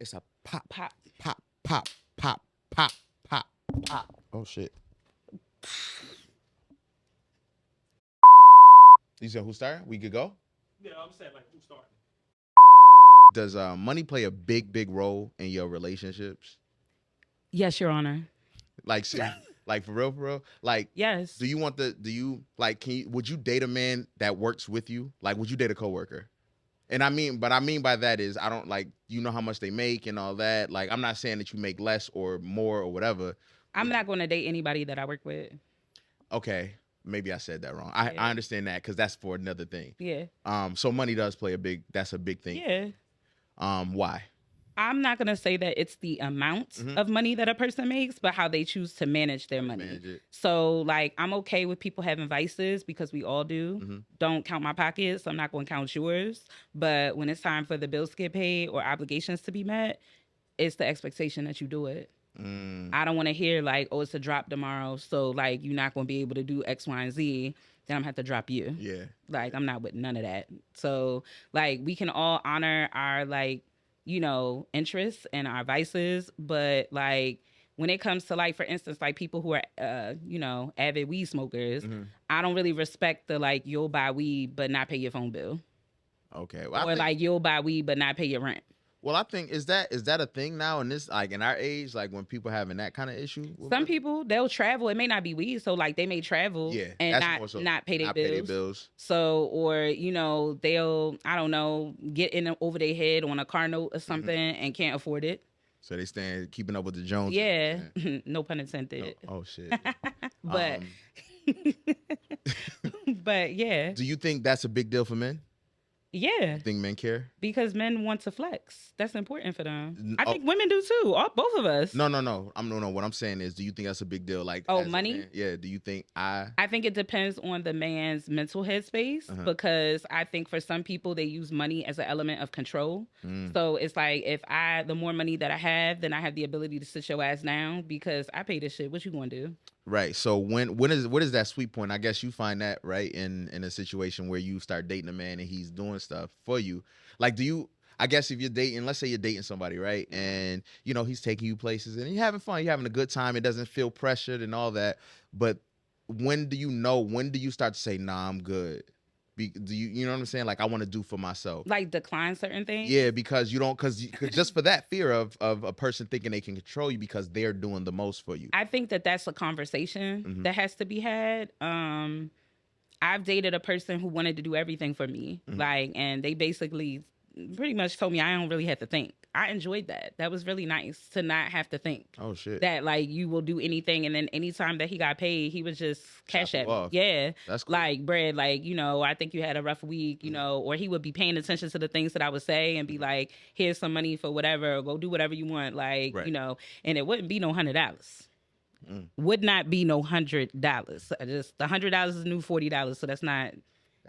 It's a pop, Pop. pop, pop, pop, pop, pop, pop. Oh shit. You said who started? We could go. Yeah, I'm saying like who started? Does money play a big role in your relationships? Yes, Your Honor. Like, like for real? Like, Yes. do you would you date a man that works with you? Like, would you date a coworker? And I mean by that is I don't like, you know how much they make and all that. Like, I'm not saying that you make less or more or whatever. I'm not going to date anybody that I work with. Okay, maybe I said that wrong. Yeah. I understand that because that's for another thing. Yeah. So money does play that's a big thing. Yeah. Why? I'm not going to say that it's the amount of money that a person makes, but how they choose to manage their money. Manage it. So, like, I'm okay with people having vices because we all do. Don't count my pockets. I'm not going to count yours. But when it's time for the bills to get paid or obligations to be met, it's the expectation that you do it. I don't want to hear like, oh, it's a drop tomorrow, so like you're not going to be able to do X, Y, and Z. Then I'm going to have to drop you. Yeah. Like, I'm not with none of that. So, like, we can all honor our, like, you know, interests and our vices. But, like, when it comes to, like, for instance, like, people who are, you know, avid weed smokers, I don't really respect the, like, you'll buy weed but not pay your phone bill. Okay. Well, Or, like, you'll buy weed but not pay your rent. Well, I think is that a thing now in this, like, in our age, like when people having that kind of issue? Some people, they'll travel. It may not be weed, so like they may travel and not pay their bills. So, or you know, they'll, I don't know, get in over their head on a car note or something and can't afford it. So they stand keeping up with the Joneses. Yeah, no pun intended. Oh shit. But but yeah. Do you think that's a big deal for men? Yeah. You think men care? Because men want to flex. That's important for them. I think women do too. Both of us. No. What I'm saying is, do you think that's a big deal? Like, money? Yeah. Do you think I think it depends on the man's mental headspace because I think for some people they use money as an element of control. So it's like the more money that I have, then I have the ability to sit your ass down because I pay this shit. What you gonna do? Right. So what is that sweet point? I guess you find that right in a situation where you start dating a man and he's doing stuff for you. Like, I guess if you're dating, let's say you're dating somebody, right? And you know, he's taking you places and you're having fun, you're having a good time, it doesn't feel pressured and all that. But when do you start to say, nah, I'm good? Do you know what I'm saying? Like, I want to do for myself. Like decline certain things? Yeah, because because just for that fear of a person thinking they can control you because they're doing the most for you. I think that's a conversation that has to be had. I've dated a person who wanted to do everything for me. Like, and they basically pretty much told me I don't really have to think. I enjoyed that. That was really nice to not have to think. Oh shit. That like you will do anything, and then anytime that he got paid, he was just cash at me. Off. Yeah, that's cool. Like bread. Like, you know, I think you had a rough week. You know, or he would be paying attention to the things that I would say and be like, "Here's some money for whatever. Or go do whatever you want." Like, you know, and it wouldn't be no $100. Would not be no $100. Just the $100 is new $40, so that's not.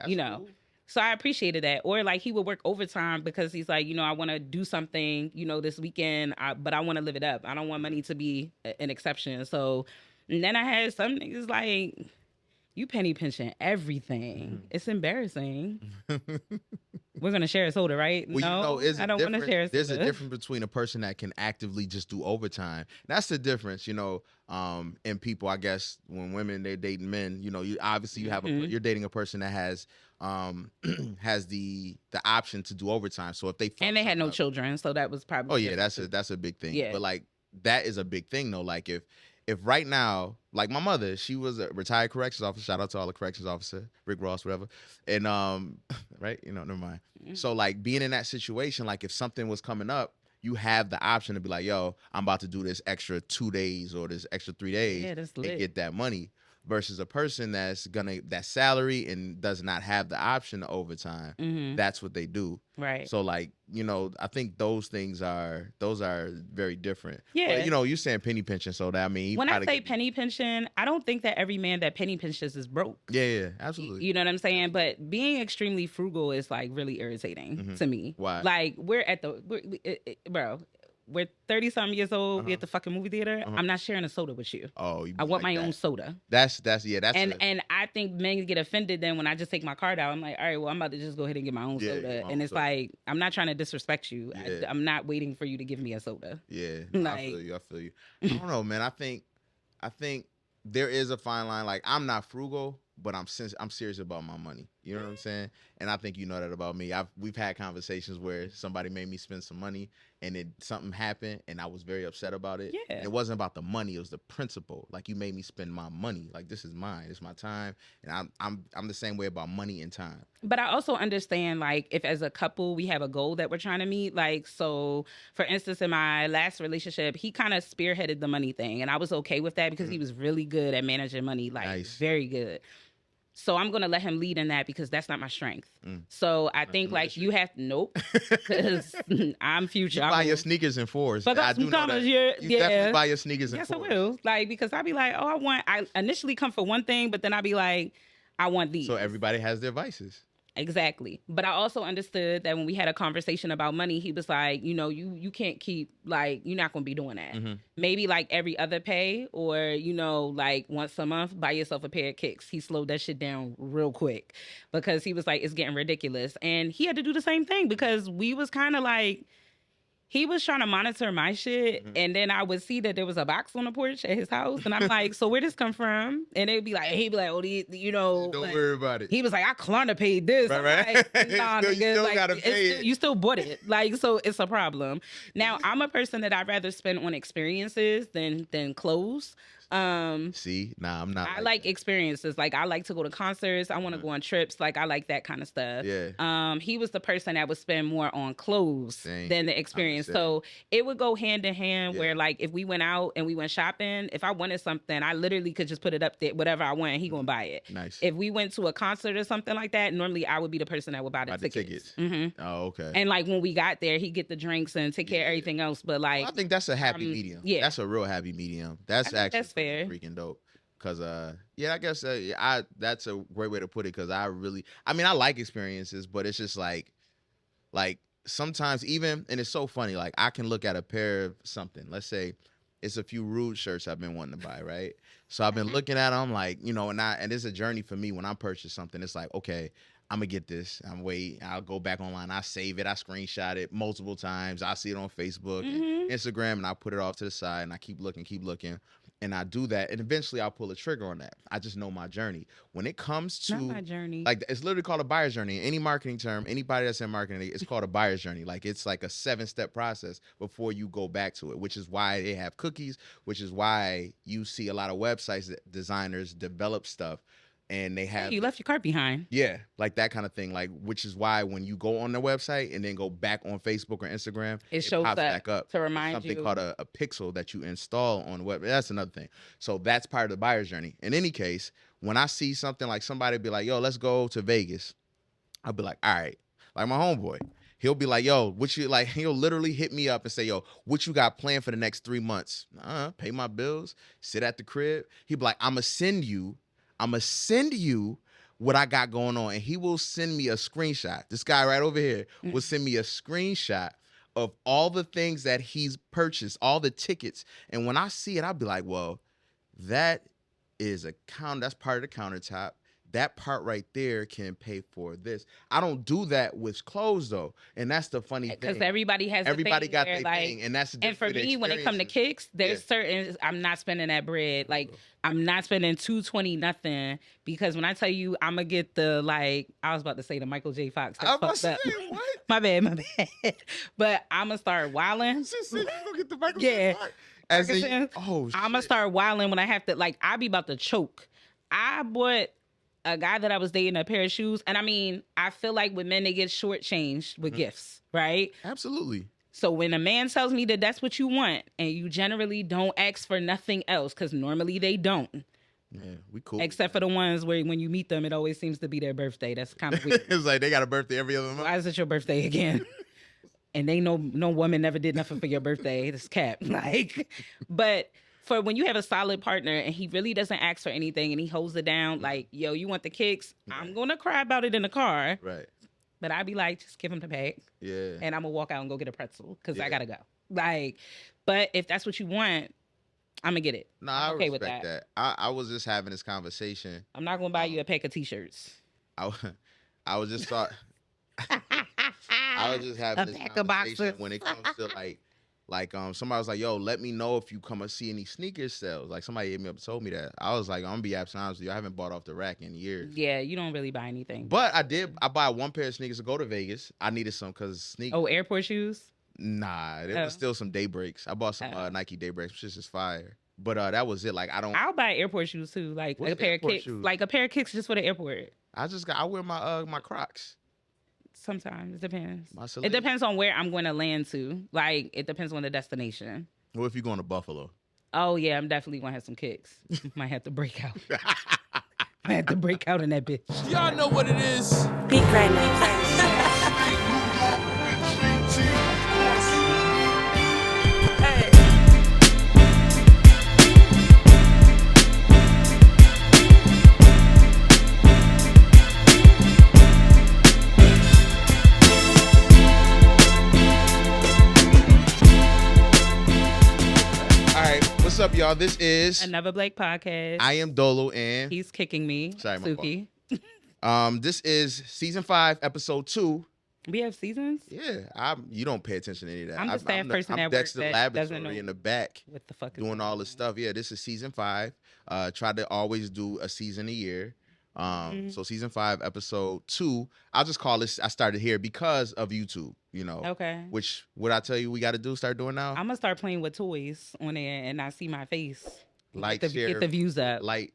You know. Cool. So I appreciated that. Or like he would work overtime because he's like, you know, I want to do something, you know, this weekend, but I want to live it up. I don't want money to be an exception. So, and then I had some niggas like, you penny pinching everything. It's embarrassing. We're going to share a soda, right? Well, no, I don't want to share a soda. There's a difference between a person that can actively just do overtime. That's the difference, you know, in people, I guess, when women, they're dating men, you know, you're dating a person that has the option to do overtime. So if they and they had no children, so that was probably. Oh yeah, that's a big thing. Yeah. But like that is a big thing though. Like if right now, like my mother, she was a retired corrections officer. Shout out to all the corrections officer, Rick Ross, whatever. And right, you know, never mind. So like being in that situation, like if something was coming up, you have the option to be like, yo, I'm about to do this extra 2 days or this extra 3 days and get that money. Versus a person that's salary and does not have the option of overtime. That's what they do. Right. So like, you know, I think those things are very different. Yeah. But, you know, you're saying penny pinching, so that I mean, when I say penny pinching, I don't think that every man that penny pinches is broke. Yeah, absolutely. You know what I'm saying? But being extremely frugal is like really irritating to me. Why? Like bro. We're 30-something years old. We at the fucking movie theater. I'm not sharing a soda with you. Oh, I want my own soda. That's and I I think men get offended then when I just take my card out. I'm like, all right, well, I'm about to just go ahead and get my own soda. And it's like, I'm not trying to disrespect you. Yeah. I'm not waiting for you to give me a soda. Yeah. Like, I feel you. I don't know, man. I think there is a fine line. Like, I'm not frugal, but I'm serious about my money. You know what I'm saying? And I think you know that about me. We've had conversations where somebody made me spend some money and something happened and I was very upset about it. Yeah. And it wasn't about the money, it was the principle. Like, you made me spend my money. Like, this is mine. It's my time. And I'm the same way about money and time. But I also understand, like, if as a couple we have a goal that we're trying to meet, like, so for instance, in my last relationship, he kind of spearheaded the money thing, and I was okay with that because he was really good at managing money, like very good. So I'm going to let him lead in that because that's not my strength. So I think like you have to, nope, because I'm Future. You buy your sneakers in fours. But I do know that. You definitely buy your sneakers in fours. Yes, I will. Like, because I'll be like, oh, I initially come for one thing, but then I'll be like, I want these. So everybody has their vices. Exactly. But I also understood that when we had a conversation about money, he was like, you know, you can't keep, like, you're not going to be doing that. Maybe like every other pay or, you know, like once a month, buy yourself a pair of kicks. He slowed that shit down real quick because he was like, it's getting ridiculous. And he had to do the same thing because we was kind of like, he was trying to monitor my shit, and then I would see that there was a box on the porch at his house, and I'm like, so where this come from? And he'd be like, oh, you know. Don't like, worry about it. He was like, I Klarna paid this. Right. Like, nah, you nigga, still like, gotta pay it. You still bought it. Like, so it's a problem. Now, I'm a person that I'd rather spend on experiences than clothes. See, nah, I'm not. I like experiences. Like, I like to go to concerts. I want to go on trips. Like, I like that kind of stuff. Yeah. He was the person that would spend more on clothes than the experience. So it would go hand in hand where, like, if we went out and we went shopping, if I wanted something, I literally could just put it up there, whatever I want, and he gonna buy it. Nice. If we went to a concert or something like that, normally I would be the person that would buy the tickets. Oh, okay. And like when we got there, he'd get the drinks and take care of everything else. But like, I think that's a happy medium. Yeah, that's a real happy medium. That's actually fair. Freaking dope. Cause I guess that's a great way to put it. Cause I like experiences, but it's just like sometimes even, and it's so funny. Like, I can look at a pair of something. Let's say it's a few Rude shirts I've been wanting to buy, right? So I've been looking at them, like, you know, and it's a journey for me when I purchase something. It's like, okay, I'm gonna get this. I'll go back online. I save it. I screenshot it multiple times. I see it on Facebook, and Instagram, and I put it off to the side, and I keep looking. And I do that, and eventually I'll pull a trigger on that. I just know my journey. When it comes to not my journey, like it's literally called a buyer's journey. Any marketing term, anybody that's in marketing, it's called a buyer's journey. Like, it's like a 7-step process before you go back to it, which is why they have cookies, which is why you see a lot of websites that designers develop stuff. And they have... Hey, you left your cart behind. Yeah, like that kind of thing. Like, which is why when you go on their website and then go back on Facebook or Instagram, it shows pops back up to remind something you. called a pixel that you install on the web. That's another thing. So that's part of the buyer's journey. In any case, when I see something like somebody be like, yo, let's go to Vegas, I'll be like, all right. Like my homeboy, he'll be like, yo, what you like? He'll literally hit me up and say, yo, what you got planned for the next 3 months? Pay my bills, sit at the crib. He'll be like, I'm going to send you what I got going on. And he will send me a screenshot. This guy right over here will send me a screenshot of all the things that he's purchased, all the tickets. And when I see it, I'll be like, well, that is that's part of the countertop. That part right there can pay for this. I don't do that with clothes though, and that's the funny thing. Because everybody got their thing, and that's and for me, when it come to kicks, there's certain I'm not spending that bread. Like, I'm not spending $220 nothing, because when I tell you I'm gonna get the, like, I was about to say the Michael J. Fox. I was saying, what? My bad. But I'm gonna start wilding. She said you gonna get the Michael J. Fox. I'm gonna start wilding when I have to, like, I be about to choke. I bought a guy that I was dating a pair of shoes. And I mean, I feel like with men, they get shortchanged with gifts, right? Absolutely. So when a man tells me that that's what you want, and you generally don't ask for nothing else, because normally they don't. Yeah, we cool. Except for the ones where when you meet them, it always seems to be their birthday. That's kind of weird. It's like they got a birthday every other month. Why is it your birthday again? And they know no woman never did nothing for your birthday. This cap. Like, but... For when you have a solid partner and he really doesn't ask for anything and he holds it down, like, yo, you want the kicks? I'm going to cry about it in the car. Right. But I'd be like, just give him the bag. Yeah. And I'm going to walk out and go get a pretzel because I got to go. Like, but if that's what you want, I'm gonna get it. No, I'm I okay with respect that. I was just having this conversation. I'm not gonna buy you a pack of t-shirts. I, I was just thought I was just having A this pack of conversation boxes. when it comes to somebody was like, yo, let me know if you come and see any sneaker sales. Like somebody hit me up and told me that. I was like, I'm gonna be absolutely honest with you. I haven't bought off the rack in years. Yeah, you don't really buy anything. But I bought one pair of sneakers to go to Vegas. I needed some because sneakers. Oh, airport shoes? Nah, there was still some Daybreaks. I bought some Nike Daybreaks, which is just fire. But that was it. Like I'll buy airport shoes too. Like What's a pair of kicks. shoes? Like a pair of kicks just for the airport. I wear my Crocs. Sometimes it depends. My It depends on where I'm going to land to. Like it depends on the destination. What if you're going to Buffalo? Oh yeah, I'm definitely gonna have some kicks. Might have to break out. I have to break out in that bitch. Y'all know what it is. Beat Grinder. What's up, y'all? This is Another Blake podcast. I am Dolo and he's kicking me. Sorry, my Suki. This is season 5, episode 2. We have seasons? Yeah, you don't pay attention to any of that. I'm the staff person at work Dexter that doesn't know Laboratory in the back what the fuck is doing all this stuff. Yeah, this is season 5. Try to always do a season a year. So season 5, episode 2. I'll just call this. I started here because of YouTube. You know. Okay. Which what I tell you we got to do? Start doing now. I'm gonna start playing with toys on there and I see my face. Share, get the views up. Like,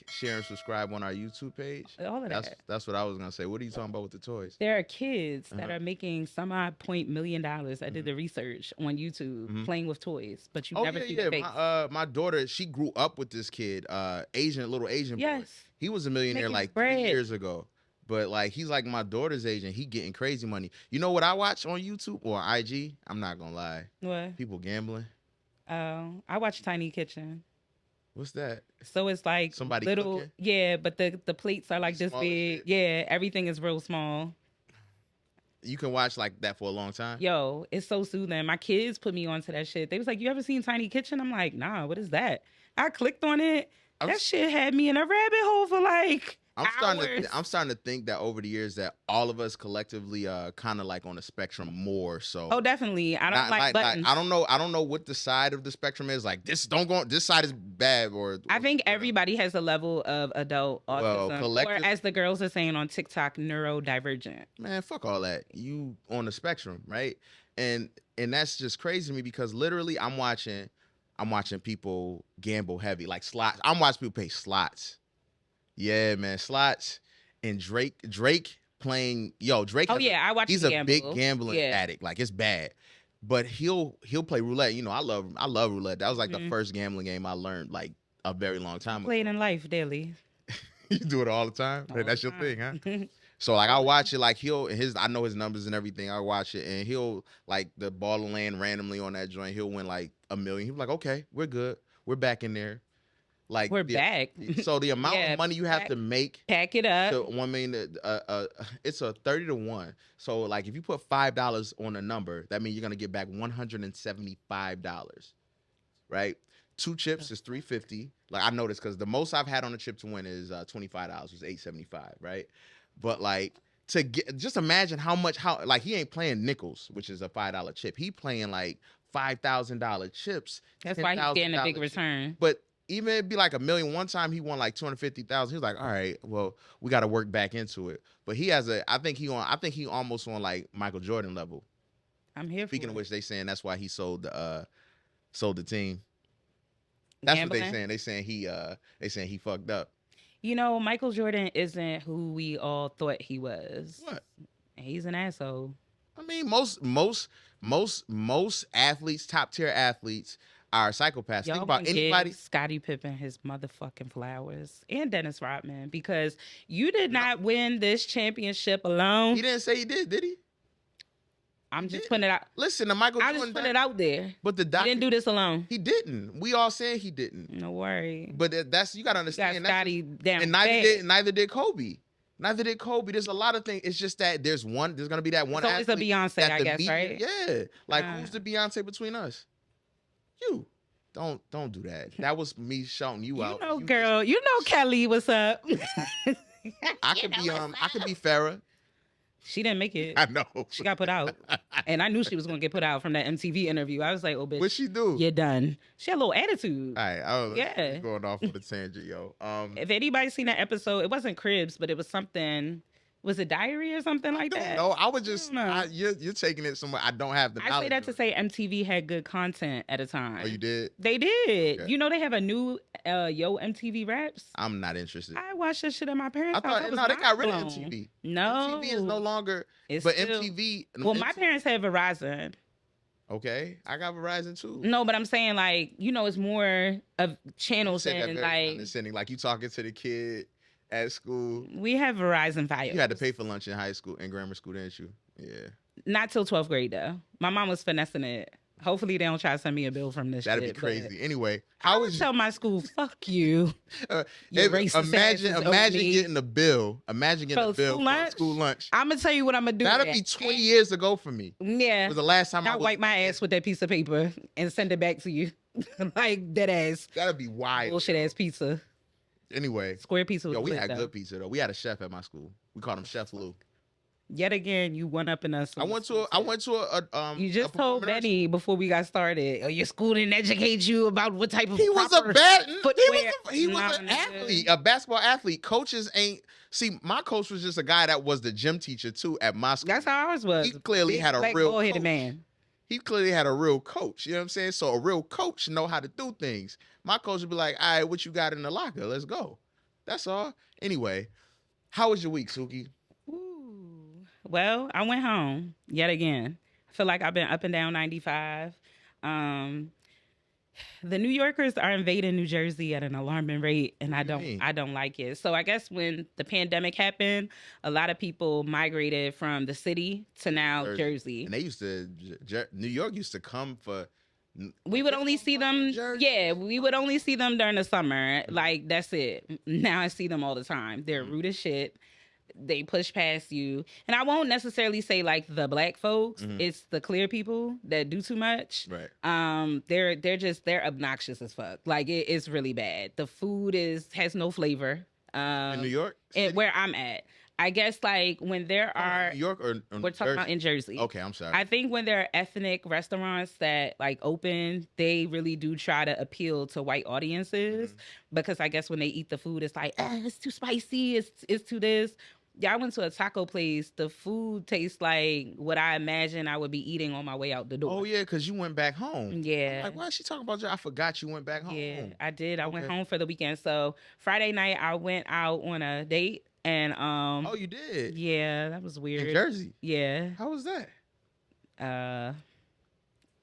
share, and subscribe on our YouTube page. All of that. That's what I was gonna say. What are you talking about with the toys? There are kids that are making some odd $1 million. I did the research on YouTube playing with toys, but you never see the face. My daughter, she grew up with this kid, little Asian boy. He was a millionaire like 3 years ago. But like he's like my daughter's age and he getting crazy money. You know what I watch on YouTube or IG? I'm not gonna lie. What? People gambling. Oh, I watch Tiny Kitchen. What's that? So it's like somebody little, cooking? Yeah, but the plates are like this big. Yeah, everything is real small. You can watch like that for a long time. Yo, it's so soothing. My kids put me onto that shit. They was like, "You ever seen Tiny Kitchen?" I'm like, "Nah, what is that?" I clicked on it. That shit had me in a rabbit hole for like hours. I'm starting to think that over the years that all of us collectively kind of like on the spectrum more so. Oh, definitely. I don't like buttons. I don't know what the side of the spectrum is. Like this side is bad or I think everybody has a level of adult autism, or as the girls are saying on TikTok, neurodivergent. Man, fuck all that. You on the spectrum, right? And that's just crazy to me because literally I'm watching people gamble heavy, like slots. I'm watching people play slots. Yeah, man, slots. And Drake playing. Yo, Drake. I watch. He's a big gambling addict. Like it's bad, but he'll play roulette. You know, I love roulette. That was like the first gambling game I learned like a very long time ago. Playing in life daily. You do it all the time. That's your thing, huh? So like I watch it. Like I know his numbers and everything. I watch it and he'll like the ball will land randomly on that joint. He'll win like $1 million. He'll be like, okay, we're good. We're back in there. Like we're back. So the amount of money you have to make, pack it up. To $1 million, it's a 30 to 1. So like if you put $5 on a number, that means you're gonna get back $175, right? 2 chips is $350. Like I noticed because the most I've had on a chip to win is $25, which is $875, right? But like to get, just imagine how like he ain't playing nickels, which is a $5 chip. He playing like $5,000 chips. That's why he's getting a big return. But even it'd be like $1 million. One time he won like 250,000. He was like, all right, well, we got to work back into it. But he has I think he almost on like Michael Jordan level. I'm here. Speaking of which, they saying that's why he sold the team. That's gambling? What they saying. They saying he fucked up. You know, Michael Jordan isn't who we all thought he was. What? He's an asshole. I mean, most athletes, top tier athletes, are psychopaths. Y'all think about anybody. Scottie Pippen his motherfucking flowers and Dennis Rodman because you did not win this championship alone. He didn't say he did he? I'm just putting it out. Listen, the Michael Jordan. I just put it out there. But the doctor he didn't do this alone. He didn't. We all said he didn't. No worry. But that's you gotta understand. You got Scottie down. And neither did Kobe. Neither did Kobe. There's a lot of things. It's just that there's gonna be that one. So it's a Beyonce, I guess, right? Yeah. Like who's the Beyonce between us? You. Don't do that. That was me shouting you out. You know, girl. You know, Kelly. What's up? I could be Farrah. She didn't make it. I know. She got put out. And I knew she was going to get put out from that MTV interview. I was like, oh, bitch. What'd she do? You're done. She had a little attitude. All right. I was Yeah. going off on a tangent, yo. If anybody's seen that episode, it wasn't Cribs, but it was something. Was it Diary or something like that? No, I was just, you're taking it somewhere. I don't have the knowledge. I say that to say MTV had good content at a time. Oh, you did? They did. Okay. You know they have a new Yo MTV Raps? I'm not interested. I watched that shit at my parents' I house. thought, no, they got rid of MTV. No. MTV is no longer, but still, MTV. Well, my parents had Verizon. Okay, I got Verizon too. No, but I'm saying like, you know, it's more of channels and like. Condescending, like you talking to the kid at school. We have Verizon Fios. You had to pay for lunch in high school, in grammar school, didn't you? Yeah. Not till 12th grade though. My mom was finessing it. Hopefully they don't try to send me a bill from this That'd shit. be crazy. Anyway, I would tell my school, fuck you. Imagine getting a bill. Imagine getting a bill for school lunch. I'm gonna tell you what I'm gonna do. That'll be 20 years ago for me. Yeah. It was the last time I wipe my ass with that piece of paper and send it back to you. Like dead ass. That'd be wild. Bullshit ass pizza. Anyway. Square pizza. Yo, we had good pizza though. We had a chef at my school. We called him Chef Lou. Yet again, you one up in us. I went to a You just told Benny before we got started. Oh, your school didn't educate you about what type of. He was an an athlete, a basketball athlete. Coaches ain't. See, my coach was just a guy that was the gym teacher too at my school. That's how ours was. He clearly had a real coach. Man. He clearly had a real coach. You know what I'm saying? So a real coach know how to do things. My coach would be like, all right, what you got in the locker? Let's go. That's all. Anyway, how was your week, Suki? Well, I went home yet again. I feel like I've been up and down 95. The New Yorkers are invading New Jersey at an alarming rate, and I don't like it. So I guess when the pandemic happened, a lot of people migrated from the city to now Jersey. And they used to New York used to come for. We would only see them. Yeah, we would only see them during the summer. Like that's it. Now I see them all the time. They're rude as shit. They push past you, and I won't necessarily say like the black folks. It's the clear people that do too much. Right. They're obnoxious as fuck. Like it's really bad. The food has no flavor. In New York, and where I'm at, I guess like when there are New York or we're talking about in Jersey. Okay, I'm sorry. I think when there are ethnic restaurants that like open, they really do try to appeal to white audiences because I guess when they eat the food, it's like it's too spicy. It's too this. Yeah, I went to a taco place. The food tastes like what I imagine I would be eating on my way out the door. Oh, yeah, because you went back home. Yeah. I'm like, why is she talking about you? I forgot you went back home. Yeah, I did. I went home for the weekend. So Friday night, I went out on a date. And oh, you did? Yeah, that was weird. In Jersey? Yeah. How was that?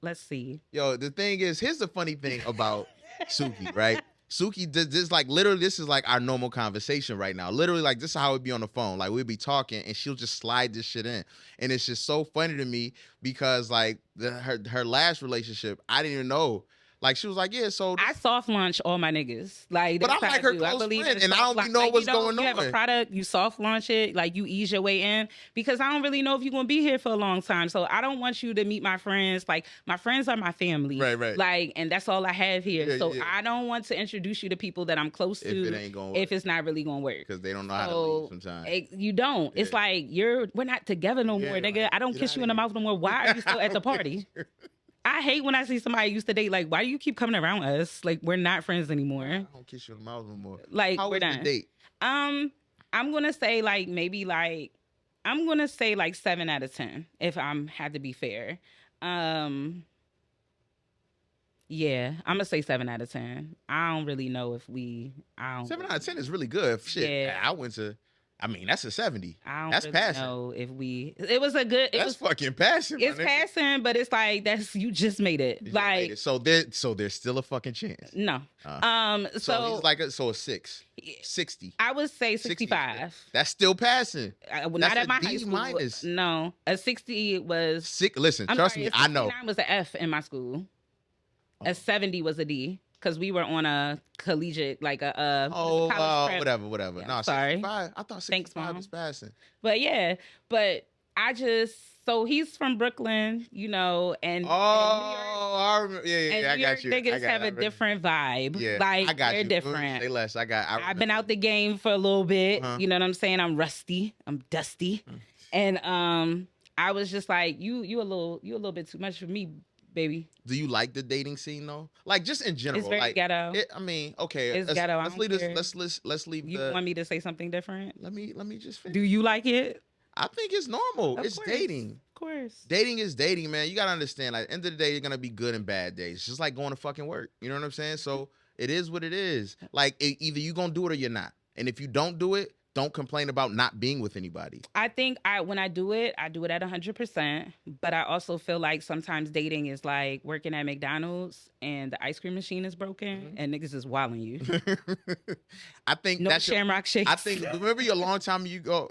Let's see. Yo, the thing is, here's the funny thing about Suki, right? Suki, this like literally, this is like our normal conversation right now. Literally, like this is how we'd be on the phone. Like we'd be talking, and she'll just slide this shit in, and it's just so funny to me because like her last relationship, I didn't even know. Like she was like, yeah, so I soft launch all my niggas. Like, but I'm like her close friend, and I don't really know what's going on. You have a product, you soft launch it, like you ease your way in because I don't really know if you're gonna be here for a long time. So I don't want you to meet my friends. Like my friends are my family, right? Like, and that's all I have here. Yeah, so I don't want to introduce you to people that I'm close to if it ain't gonna work. If it's not really gonna work because they don't know how to leave sometimes. You don't. Yeah. It's like we're not together no more, nigga. Like, I don't kiss you in the mouth no more. Why are you still at the party? I hate when I see somebody I used to date. Like, why do you keep coming around us? Like, we're not friends anymore. I don't kiss you in the mouth no more. Like, how we're was done. The date? I'm gonna say like maybe like I'm gonna say like 7 out of 10 if I'm had to be fair. Yeah, I'm gonna say 7 out of 10. I don't really know if 7 out of 10 is really good. Shit, yeah. I mean, that's a 70. That's really passing. Know if it was a good. That's fucking passing. It's passing, but it's like you just made it. Like so there's still a fucking chance. No. So he's like a 6, 60. I would say 65. That's still passing. Not at my high school. Minus. No, a 60 was. Listen, trust me, I know. 69 was an F in my school. A 70 was a D. Because we were on a collegiate, like a college prep. whatever. Yeah, no, sorry. 65. I thought 65 was passing. But yeah, I just So he's from Brooklyn, you know, and New York, I remember. Yeah, and I New got York you. niggas have a different vibe. Yeah, Like I got they're you. different. Say less. I've been out the game for a little bit. Uh-huh. You know what I'm saying? I'm rusty. I'm dusty. And I was just like, you a little bit too much for me, baby. Do you like the dating scene though? Like just in general. It's very like, ghetto. I mean, okay. It's ghetto. Let's leave this. Let's leave You the. want me to say something different? Let me just finish. Do you like it? I think it's normal. Of It's course. dating. Of course. Dating is dating, man. You gotta understand. Like, at the end of the day, you're gonna be good and bad days. It's just like going to fucking work. You know what I'm saying? So it is what it is. Like, either you gonna do it or you're not. And if you don't do it, don't complain about not being with anybody. I think when I do it at 100%. But I also feel like sometimes dating is like working at McDonald's and the ice cream machine is broken and niggas is wilding you. I think No that's shamrock shakes. I think remember a long time ago,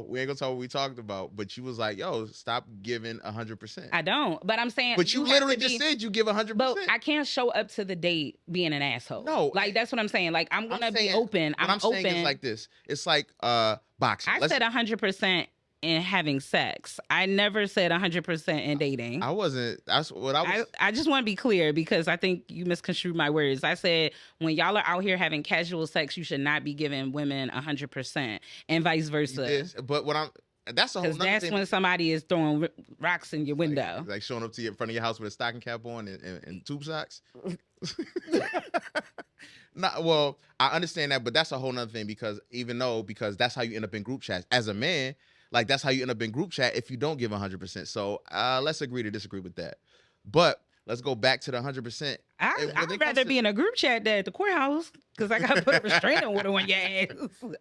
we ain't gonna talk what we talked about, but you was like, yo, stop giving 100%. I don't. But I'm saying But you have literally to just be- said you give 100%. But I can't show up to the date being an asshole. No. Like that's what I'm saying. Like I'm gonna be saying- open. What I'm saying is like this. It's like boxing. I said 100% in having sex. I never said 100% in dating. I wasn't. That's what I was. I just want to be clear because I think you misconstrued my words. I said when y'all are out here having casual sex, you should not be giving women 100% and vice versa. But what I'm. That's a whole Because nother that's thing. when somebody is throwing rocks in your window. Like showing up to you in front of your house with a stocking cap on and tube socks. Not well, I understand that, but that's a whole nother thing because that's how you end up in group chats. As a man, like that's how you end up in group chat if you don't give 100%. So let's agree to disagree with that. But let's go back to the 100%. I'd rather be in a group chat than at the courthouse because I got to put a restraining order on your ass.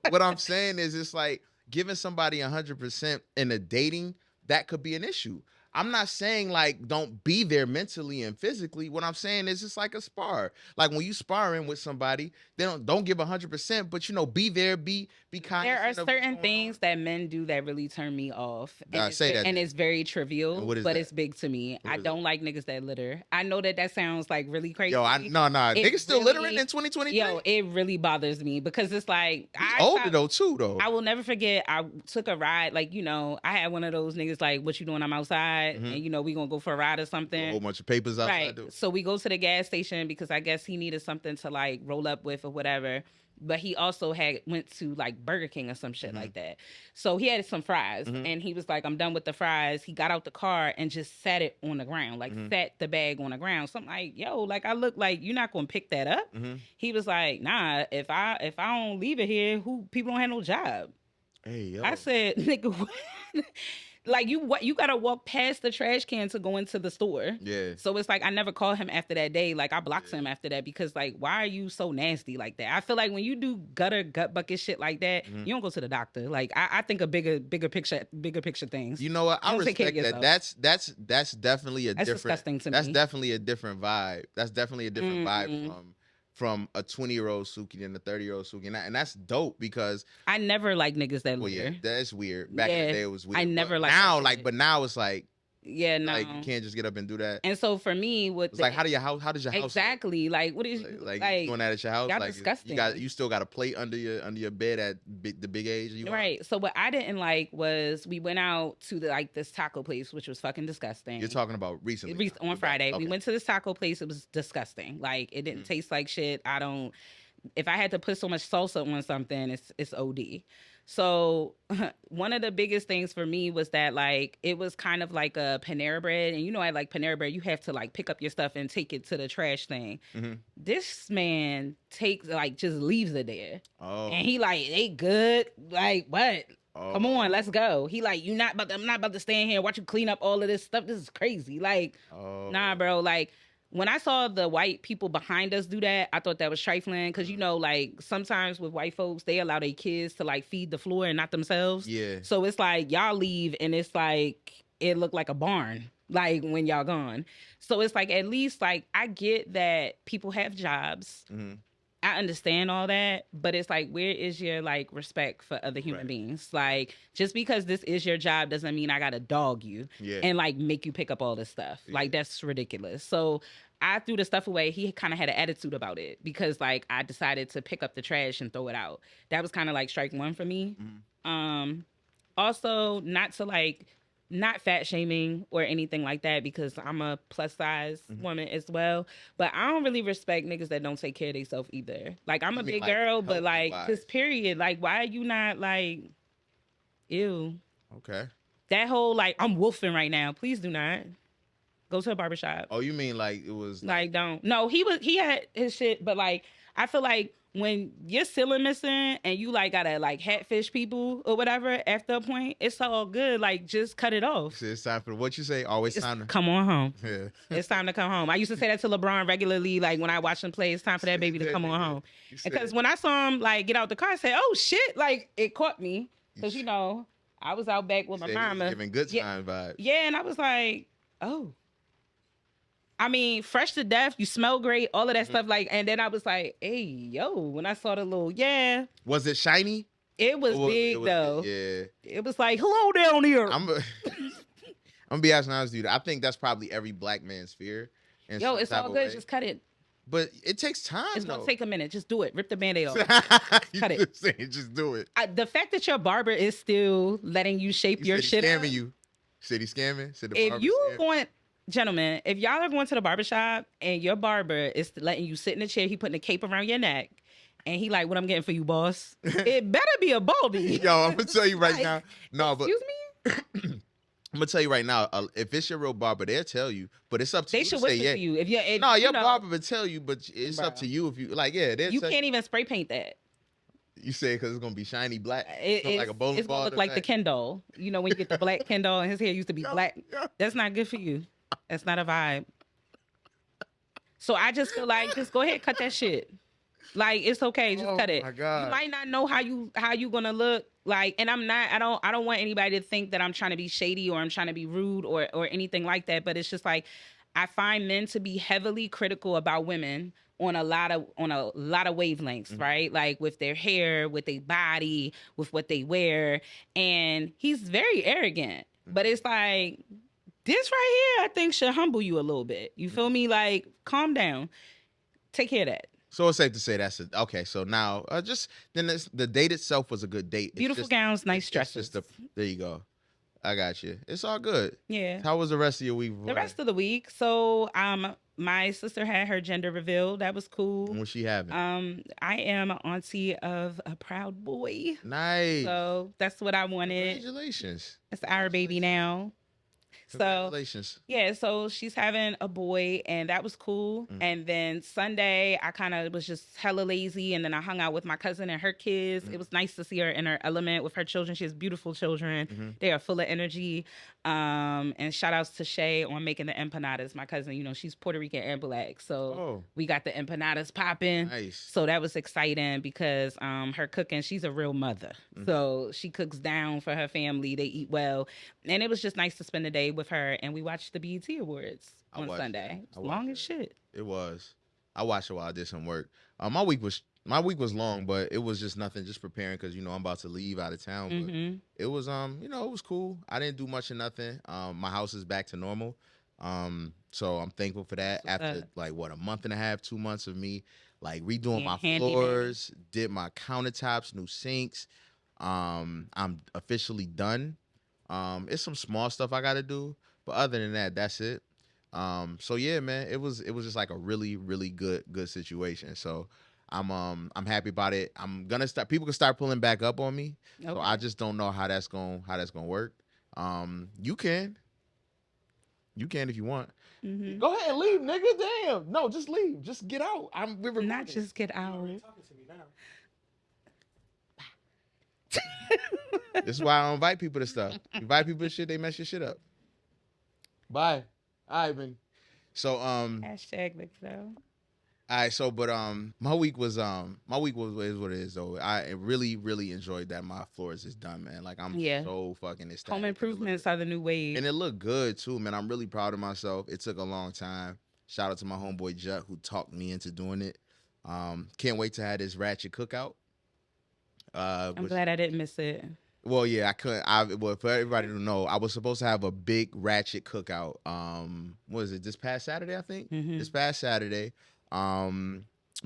What I'm saying is it's like giving somebody 100% in a dating, that could be an issue. I'm not saying like don't be there mentally and physically. What I'm saying is it's like a spar. Like when you sparring with somebody, they don't give 100%, but be there, be kind. There are certain things that men do that really turn me off. And it's very trivial, but it's big to me. I don't like niggas that litter. I know that sounds like really crazy. Yo, niggas still littering in 2023. Yo, it really bothers me because it's like older though. I will never forget. I took a ride, like I had one of those niggas like, "What you doing? I'm outside." And we gonna go for a ride or something. A whole bunch of papers outside. Right. So we go to the gas station because I guess he needed something to like roll up with or whatever. But he also went to like Burger King or some shit like that. So he had some fries and he was like, I'm done with the fries. He got out the car and just sat it on the ground, like sat the bag on the ground. So I'm like, yo, like I look like you're not gonna pick that up. He was like, nah, if I don't leave it here, people don't have no job. Hey, yo. I said, nigga, what? Like you gotta walk past the trash can to go into the store. Yeah. So it's like I never called him after that day. Like I blocked him after that because like why are you so nasty like that? I feel like when you do gut bucket shit like that, you don't go to the doctor. Like I think of bigger picture things. You know what? I respect that. That's definitely That's disgusting to me. That's definitely a different vibe. That's definitely a different vibe from a 20-year-old Suki and a 30-year-old Suki. And that's dope because I never like niggas that well, yeah, litter. that's weird. Back in the day it was weird. I never but liked now, that shit. but now it's like yeah, no. like you can't just get up and do that. And so for me, like how does your house exactly like what is like doing that at your house? Y'all like disgusting. You still got a plate under your bed at the big age you right. So what I didn't like was we went out to this taco place, which was fucking disgusting. You're talking about recently on Friday. Okay. We went to this taco place. It was disgusting. Like it didn't taste like shit. If I had to put so much salsa on something, it's OD. So one of the biggest things for me was that like it was kind of like a Panera Bread, and I like Panera Bread. You have to like pick up your stuff and take it to the trash thing. This man just leaves it there, and he like they good like what? Come on, let's go. He like I'm not about to stand here and watch you clean up all of this stuff. This is crazy. Like nah, bro. Like. When I saw the white people behind us do that, I thought that was trifling because, like sometimes with white folks, they allow their kids to like feed the floor and not themselves. Yeah. So it's like y'all leave and it's like it looked like a barn like when y'all gone. So it's like at least like I get that people have jobs. I understand all that, but it's like, where is your like respect for other human beings? Like, just because this is your job doesn't mean I gotta dog you and like make you pick up all this stuff. Like, that's ridiculous. So I threw the stuff away. He kind of had an attitude about it because like I decided to pick up the trash and throw it out. That was kind of like strike one for me. also not to like, not fat shaming or anything like that, because I'm a plus size woman as well. But I don't really respect niggas that don't take care of themselves either. Like, I'm a big girl, but like, cause period. Like, why are you not like, ew. Okay. That whole like, I'm wolfing right now. Please do not go to a barbershop. Oh, you mean like it was like don't. No, he had his shit, but like, I feel like when your ceiling missing and you like gotta like hatfish people or whatever after a point, it's all good. Like, just cut it off. It's time for what you say. Always It's time to come on home. Yeah. It's time to come home. I used to say that to LeBron regularly. Like, when I watch him play, it's time for that baby to come on home. Because when I saw him like get out the car, I said, "Oh shit!" Like, it caught me because I was out back with my mama, giving good time vibes. Yeah, and I was like, "Oh." I mean, fresh to death, you smell great, all of that stuff. Like, and then I was like, "Hey, yo!" When I saw the little, was it shiny? It was big though. Yeah, it was like, "Hello down here." I'm gonna be honest with you. I think that's probably every black man's fear. Yo, it's all good. Just cut it. But it takes time. It's gonna take a minute. Just do it. Rip the Band-Aid off. Cut it. Just do it. The fact that your barber is still letting you shape your shit. Scamming you. Said he's scamming. Said the if you going. Gentlemen, if y'all are going to the barbershop and your barber is letting you sit in a chair, he putting a cape around your neck, and he like, "What I'm getting for you, boss?" It better be a baldy. Yo, I'm gonna tell you right now. No, but excuse me. I'm gonna tell you right now. If it's your real barber, they'll tell you. But it's up to you. They should whisper to you. If you're, your barber will tell you, but it's up to you. If you like, you can't even spray paint that. You say because it's gonna be shiny black. It's like a bowling ball. It's gonna look like the Ken doll. You know when you get the black Ken doll and his hair used to be black. That's not good for you. That's not a vibe. So I just feel like, just go ahead, cut that shit. Like, it's okay, just cut it. My God. You might not know how you gonna look like, and I don't want anybody to think that I'm trying to be shady or I'm trying to be rude or anything like that. But it's just like, I find men to be heavily critical about women on a lot of wavelengths, right? Like with their hair, with their body, with what they wear, and he's very arrogant. But it's like, this right here, I think, should humble you a little bit. You feel me? Like, calm down. Take care of that. So it's safe to say that's it. Okay, so now the date itself was a good date. Beautiful gowns, nice dresses. There you go. I got you. It's all good. Yeah. How was the rest of your week? The rest of the week. So my sister had her gender reveal. That was cool. What's she having? I am an auntie of a proud boy. Nice. So that's what I wanted. Congratulations. It's our baby now. Congratulations. So, yeah, so she's having a boy, and that was cool. And then Sunday, I kind of was just hella lazy, and then I hung out with my cousin and her kids. It was nice to see her in her element with her children. She has beautiful children. They are full of energy. And shout outs to Shay on making the empanadas. My cousin, she's Puerto Rican and black. So we got the empanadas popping. Nice. So that was exciting because her cooking, she's a real mother. So she cooks down for her family. They eat well. And it was just nice to spend the day with her. And we watched the BET Awards on Sunday. It was long as shit. It was. I watched it while I did some work. My week was long, but it was just nothing, just preparing because I'm about to leave out of town. But it was it was cool. I didn't do much of nothing. My house is back to normal. So I'm thankful for that. After like a month and a half, 2 months of me like redoing my floors, did my countertops, new sinks. I'm officially done. It's some small stuff I gotta do, but other than that, that's it. So yeah, man, it was just like a really, really good situation. So I'm happy about it. I'm gonna start. People can start pulling back up on me. Okay. So I just don't know how that's gonna work. You can if you want. Go ahead and leave, nigga. Damn. No, just leave. Just get out. We're not just get out. Talking to me now. This is why I don't invite people to stuff. Invite people to shit, they mess your shit up. Bye. Ivan. So hashtag McFlow. All right, so but my week was what it is though. I really, really enjoyed that my floors is done, man. Like I'm so fucking ecstatic. Home improvements are the new wave. And it looked good too, man. I'm really proud of myself. It took a long time. Shout out to my homeboy Jut who talked me into doing it. Can't wait to have this ratchet cookout. I'm glad I didn't miss it. Well, yeah, I couldn't. Well, for everybody to know, I was supposed to have a big ratchet cookout. What is it? This past Saturday, I think. This past Saturday.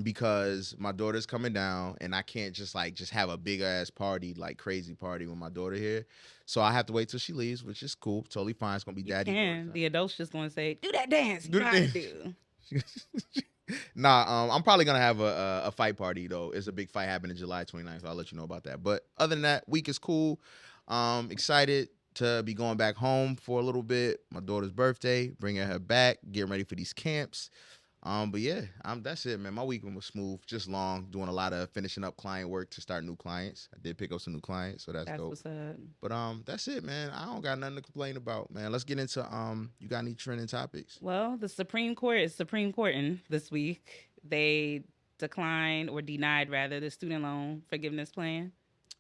because my daughter's coming down and I can't just have a big ass party, like crazy party with my daughter here. So I have to wait till she leaves, which is cool, totally fine. It's gonna be You daddy. can. The adults just gonna say, "Do that dance." Do You the know how to dance. do. Nah, I'm probably gonna have a fight party though. It's a big fight happening July 29th, so I'll let you know about that. But other than that, week is cool. Excited to be going back home for a little bit. My daughter's birthday, bringing her back, getting ready for these camps. But yeah, that's it, man. My weekend was smooth, just long, doing a lot of finishing up client work to start new clients. I did pick up some new clients, so that's dope. What's up. But that's it, man. I don't got nothing to complain about, man. Let's get into you got any trending topics? Well, the Supreme Court is Supreme Courting this week. They declined or denied rather the student loan forgiveness plan.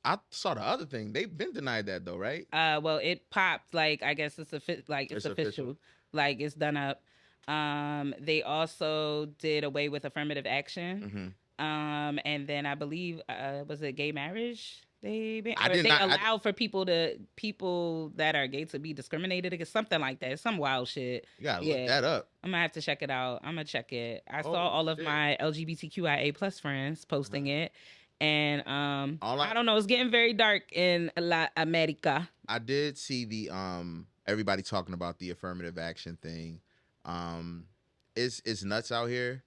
I saw the other thing. They've been denied that though, right? Well, it popped. Like, I guess it's official. Like, it's done up. They also did away with affirmative action. Mm-hmm. And then I believe was it gay marriage? They not- allow for people that are gay to be discriminated against, something like that. Some wild shit. You gotta look that up. I'm gonna have to check it out. I'm gonna check it. I saw Oh, all of shit. my LGBTQIA plus friends posting it. And I don't know, it's getting very dark in La America. I did see the everybody talking about the affirmative action thing. It's nuts out here.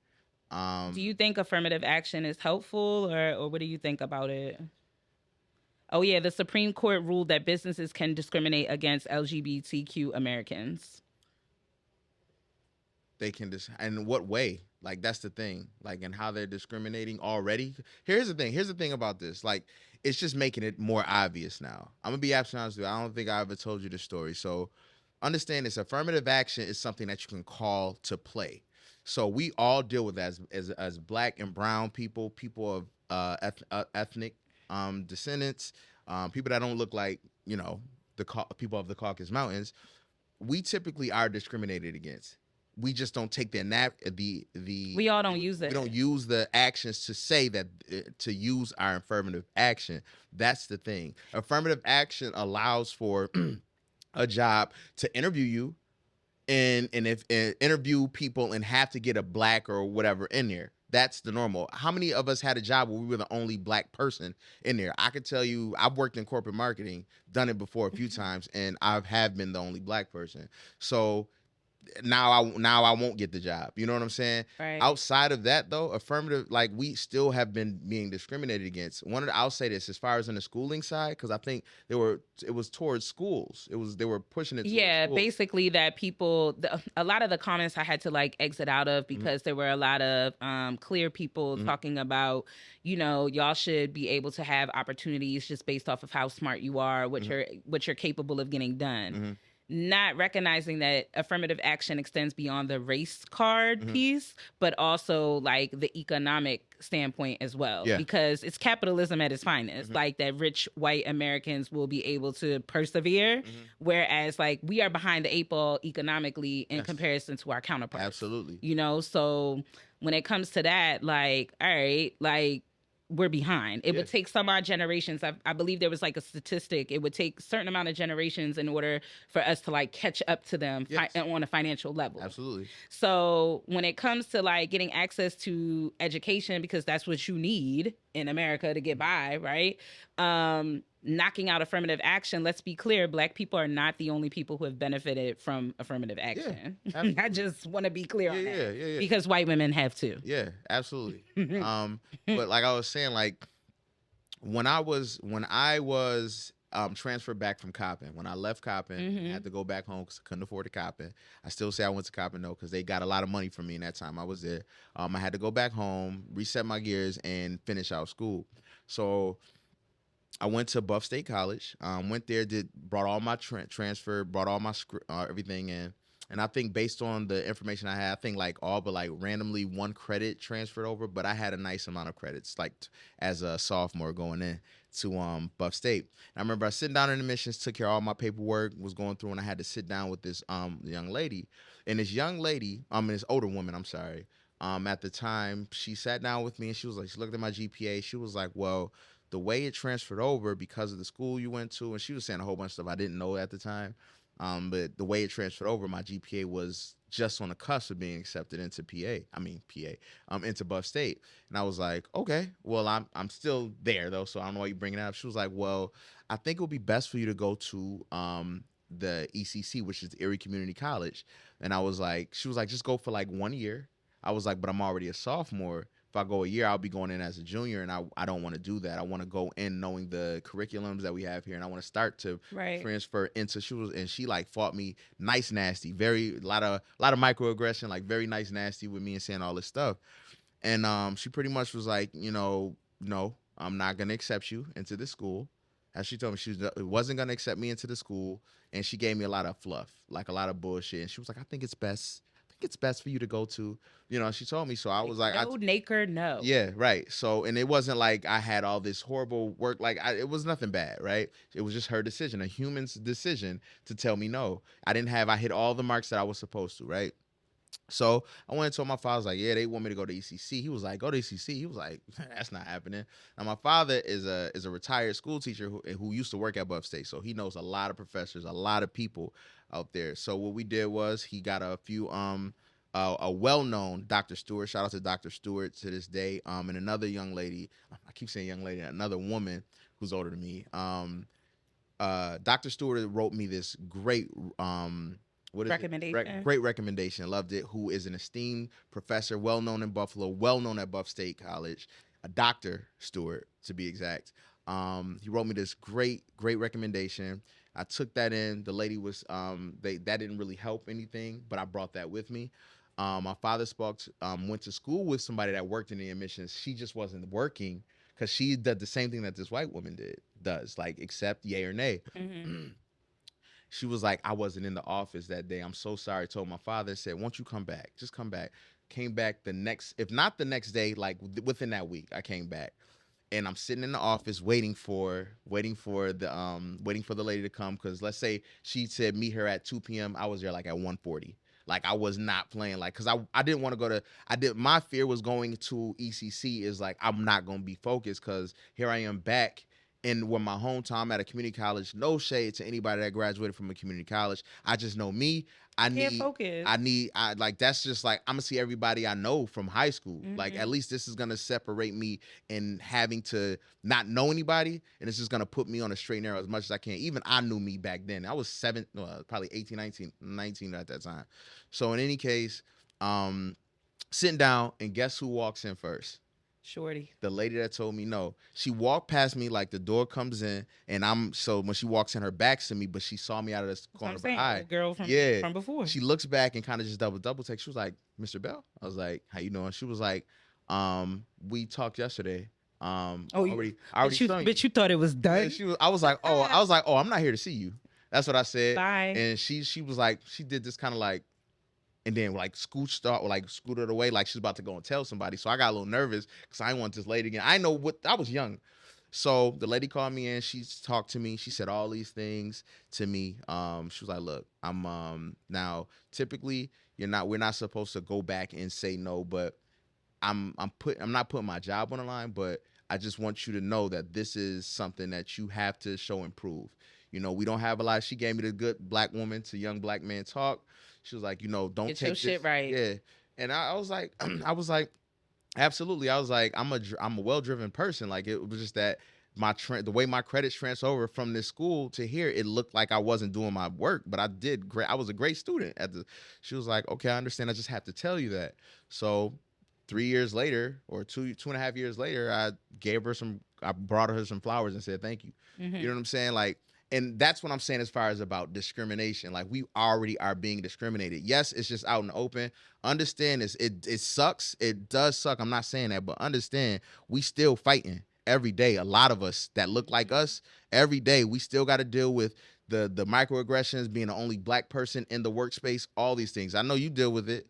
Do you think affirmative action is helpful, or what do you think about it? Oh yeah, the Supreme Court ruled that businesses can discriminate against LGBTQ Americans. They can in what way? Like, that's the thing. Like, and how they're discriminating already. Here's the thing about this. Like, it's just making it more obvious now. I'm gonna be absolutely honest with you. I don't think I ever told you the story. So understand this: affirmative action is something that you can call to play. So we all deal with that as black and brown people of ethnic descendants, people that don't look like, people of the Caucasus Mountains. We typically are discriminated against. We just don't take We all don't use it. We don't use the actions to say that, to use our affirmative action. That's the thing. Affirmative action allows for a job to interview you, and interview people and have to get a black or whatever in there. That's the normal. How many of us had a job where we were the only black person in there? I could tell you, I've worked in corporate marketing, done it before a few times, and I have been the only black person. So now I won't get the job. You know what I'm saying? Right. Outside of that, though, affirmative, like, we still have been being discriminated against. I'll say this, as far as on the schooling side, because I think it was towards schools. They were pushing it towards schools. Basically that people, a lot of the comments I had to exit out of, because there were a lot of clear people talking about, y'all should be able to have opportunities just based off of how smart you are, what you're capable of getting done. Not recognizing that affirmative action extends beyond the race card piece, but also the economic standpoint as well. Yeah. Because it's capitalism at its finest. Like, that rich white Americans will be able to persevere, whereas we are behind the eight ball economically in comparison to our counterparts. Absolutely. So when it comes to that, all right, we're behind. It would take some odd generations. I believe there was a statistic. It would take a certain amount of generations in order for us to catch up to them on a financial level. Absolutely. So when it comes to getting access to education, because that's what you need in America to get by, right? Knocking out affirmative action, let's be clear, black people are not the only people who have benefited from affirmative action. Yeah, I just want to be clear on that. Yeah. Because white women have too. Yeah, absolutely. But like I was saying, when I was transferred back from Coppin, when I left Coppin, I had to go back home because I couldn't afford to Coppin. I still say I went to Coppin though, because they got a lot of money from me in that time I was there. I had to go back home, reset my gears, and finish out school. So I went to Buff State College. Went there, brought all my transfer, brought all my everything in. And I think based on the information I had, I think all but randomly one credit transferred over, but I had a nice amount of credits as a sophomore going in to Buff State. And I remember I sitting down in admissions, took care of all my paperwork, was going through, and I had to sit down with this young lady. And this young lady, this older woman, I'm sorry, at the time, she sat down with me and she looked at my GPA. She was like, well, the way it transferred over because of the school you went to, and she was saying a whole bunch of stuff I didn't know at the time. But the way it transferred over, my GPA was just on the cusp of being accepted into into Buff State. And I was like, okay, well, I'm still there though, so I don't know why you bring it up. She was like, well, I think it would be best for you to go to the ECC, which is the Erie Community College. And I was like, she was like, just go for like 1 year. I was like, but I'm already a sophomore. If I go a year, I'll be going in as a junior, and I don't want to do that. I want to go in knowing the curriculums that we have here, and I want to start to transfer into. She like fought me nice, nasty, a lot of microaggression, like very nice, nasty with me and saying all this stuff. And she pretty much was like, no, I'm not gonna accept you into this school. As she told me, she wasn't gonna accept me into the school, and she gave me a lot of fluff, like a lot of bullshit. And she was like, I think it's best for you to go to, she told me. So I was like, no, Naker, no. Yeah, right. So, and it wasn't like I had all this horrible work. Like, it was nothing bad, right? It was just her decision, a human's decision to tell me no. I hit all the marks that I was supposed to, right? So I went and told my father, I was like, yeah, they want me to go to ECC. He was like, go to ECC. He was like, that's not happening. Now, my father is a retired school teacher who used to work at Buff State. So he knows a lot of professors, a lot of people out there. So what we did was he got a few, a well-known Dr. Stewart, shout out to Dr. Stewart to this day, and another young lady, I keep saying young lady, another woman who's older than me. Dr. Stewart wrote me this great, recommendation. Great recommendation. Loved it. Who is an esteemed professor, well known in Buffalo, well known at Buff State College, a Dr. Stewart to be exact. He wrote me this great recommendation. I took that in. The lady was that didn't really help anything, but I brought that with me. My father went to school with somebody that worked in the admissions. She just wasn't working because she did the same thing that this white woman does, like accept yay or nay. Mm-hmm. She was like, I wasn't in the office that day. I'm so sorry. Told my father, said, won't you come back? Just come back. Came back if not the next day, like within that week, I came back. And I'm sitting in the office waiting for the lady to come. Cause let's say she said meet her at 2 p.m. I was there like at 1:40. Like I was not playing, like, cause I didn't want to my fear was going to ECC is like, I'm not going to be focused. Cause here I am back in where my hometown at a community college. No shade to anybody that graduated from a community college. I just know me. That's just like, I'm gonna see everybody I know from high school. Mm-hmm. Like, at least this is gonna separate me in having to not know anybody, and it's just gonna put me on a straight and narrow as much as I can. Even I knew me back then. I was probably 18, 19 at that time. So in any case, sitting down, and guess who walks in first? Shorty. The lady that told me no. She walked past me, like the door comes in, and so when she walks in, her back's to me, but she saw me out of the corner of her eye. Girl from before. She looks back and kind of just double take. She was like, Mr. Bell? I was like, how you doing? She was like, we talked yesterday. But you thought it was done? Yeah, I was like, oh, I'm not here to see you. That's what I said. Bye. And she was like, she did this kind of like, and then like scooted away like she's about to go and tell somebody. So I got a little nervous because I didn't want this lady again. I was young. So the lady called me in. She talked to me. She said all these things to me. She was like, look, I'm now typically we're not supposed to go back and say no, but I'm not putting my job on the line, but I just want you to know that this is something that you have to show and prove. We don't have a lot. She gave me the good black woman to young black man talk. She was like, don't get take your shit right. Yeah. And I was like, absolutely. I was like, I'm a well-driven person. Like, it was just that the way my credits transfer over from this school to here, it looked like I wasn't doing my work, but I did great. I was a great student she was like, okay, I understand. I just have to tell you that. So 3 years later, or 2.5 years later, I brought her some flowers and said, thank you. Mm-hmm. You know what I'm saying? Like, and that's what I'm saying as far as about discrimination. Like, we already are being discriminated. Yes, it's just out in the open. Understand this. It sucks. It does suck. I'm not saying that, but understand we still fighting every day. A lot of us that look like us, every day we still got to deal with the microaggressions, being the only black person in the workspace, all these things. I know you deal with it.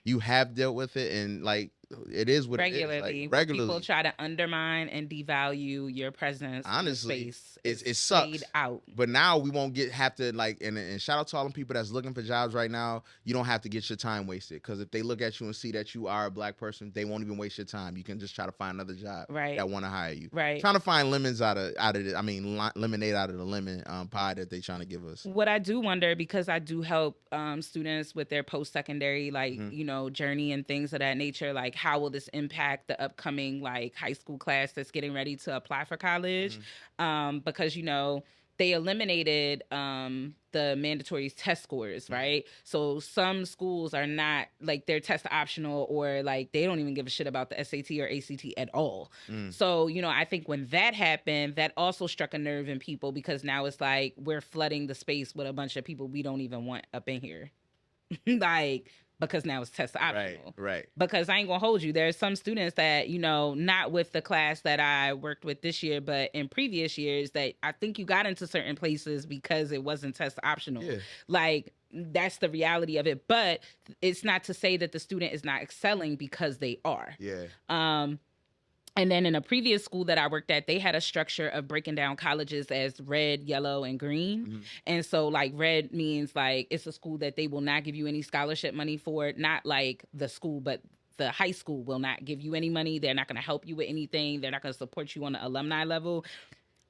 You have dealt with it, and like, it is what regularly. it is. Like, Where regularly. people try to undermine and devalue your presence. Honestly, in the space. it sucks. Out. But now we won't have to like, and shout out to all them people that's looking for jobs right now. You don't have to get your time wasted, because if they look at you and see that you are a black person, they won't even waste your time. You can just try to find another job that want to hire you. Right. Trying to find lemons out of it. I mean, lemonade out of the lemon pie that they trying to give us. What I do wonder, because I do help students with their post-secondary journey and things of that nature, like how will this impact the upcoming like high school class that's getting ready to apply for college? Because they eliminated the mandatory test scores, right? So some schools are not like, they're test optional, or like they don't even give a shit about the SAT or ACT at all. So, I think when that happened, that also struck a nerve in people, because now it's like we're flooding the space with a bunch of people we don't even want up in here. Like, because now it's test optional. Right. Because I ain't gonna hold you. There's some students that, not with the class that I worked with this year, but in previous years, that I think you got into certain places because it wasn't test optional. Yeah. Like, that's the reality of it. But it's not to say that the student is not excelling, because they are. Yeah. And then in a previous school that I worked at, they had a structure of breaking down colleges as red, yellow, and green. And so like red means like it's a school that they will not give you any scholarship money for, not like the school, but the high school will not give you any money. They're not going to help you with anything. They're not going to support you on the alumni level.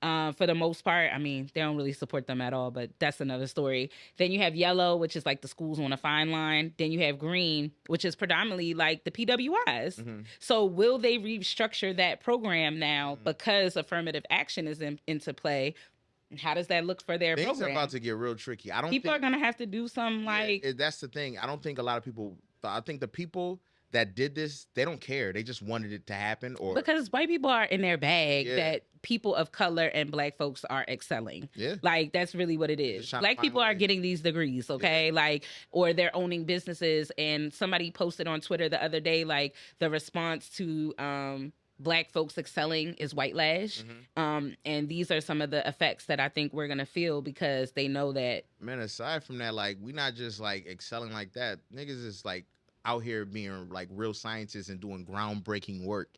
For the most part, I mean, they don't really support them at all, but that's another story. Then you have yellow, which is like the schools on a fine line. Then you have green, which is predominantly like the PWIs. So will they restructure that program now because affirmative action is into play? How does that look for their Things program? are about to get real tricky. People are going to have to do some like... Yeah, that's the thing. I don't think a lot of people... I think the people that did this, they don't care. They just wanted it to happen. Or because white people are in their bag that people of color and black folks are excelling. Yeah. Like, that's really what it is. Black people are getting these degrees, okay? Yeah. Like, or they're owning businesses. And somebody posted on Twitter the other day, like, the response to black folks excelling is white lash. And these are some of the effects that I think we're going to feel, because they know that. Man, aside from that, like, we not just, like, excelling like that. Niggas is, like, out here being like real scientists and doing groundbreaking work.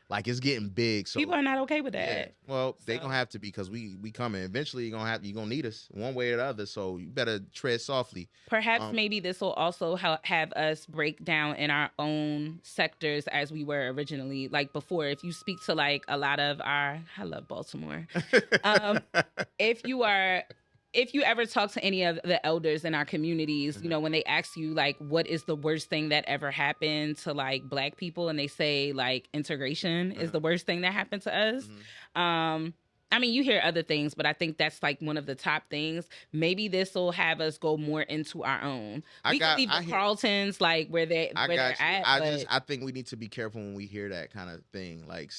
Like, it's getting big. So people are not okay with that. Yeah. Well, they gonna have to be, because we coming. Eventually you're gonna need us one way or the other. So you better tread softly. Perhaps maybe this will also have us break down in our own sectors as we were originally. Like before, if you speak to like a lot of I love Baltimore. If you ever talk to any of the elders in our communities, when they ask you, like, what is the worst thing that ever happened to, like, black people, and they say, like, integration is the worst thing that happened to us. I mean, you hear other things, but I think that's, like, one of the top things. Maybe this will have us go more into our own. We can leave the Carltons, like, where they're at. I think we need to be careful when we hear that kind of thing. Like,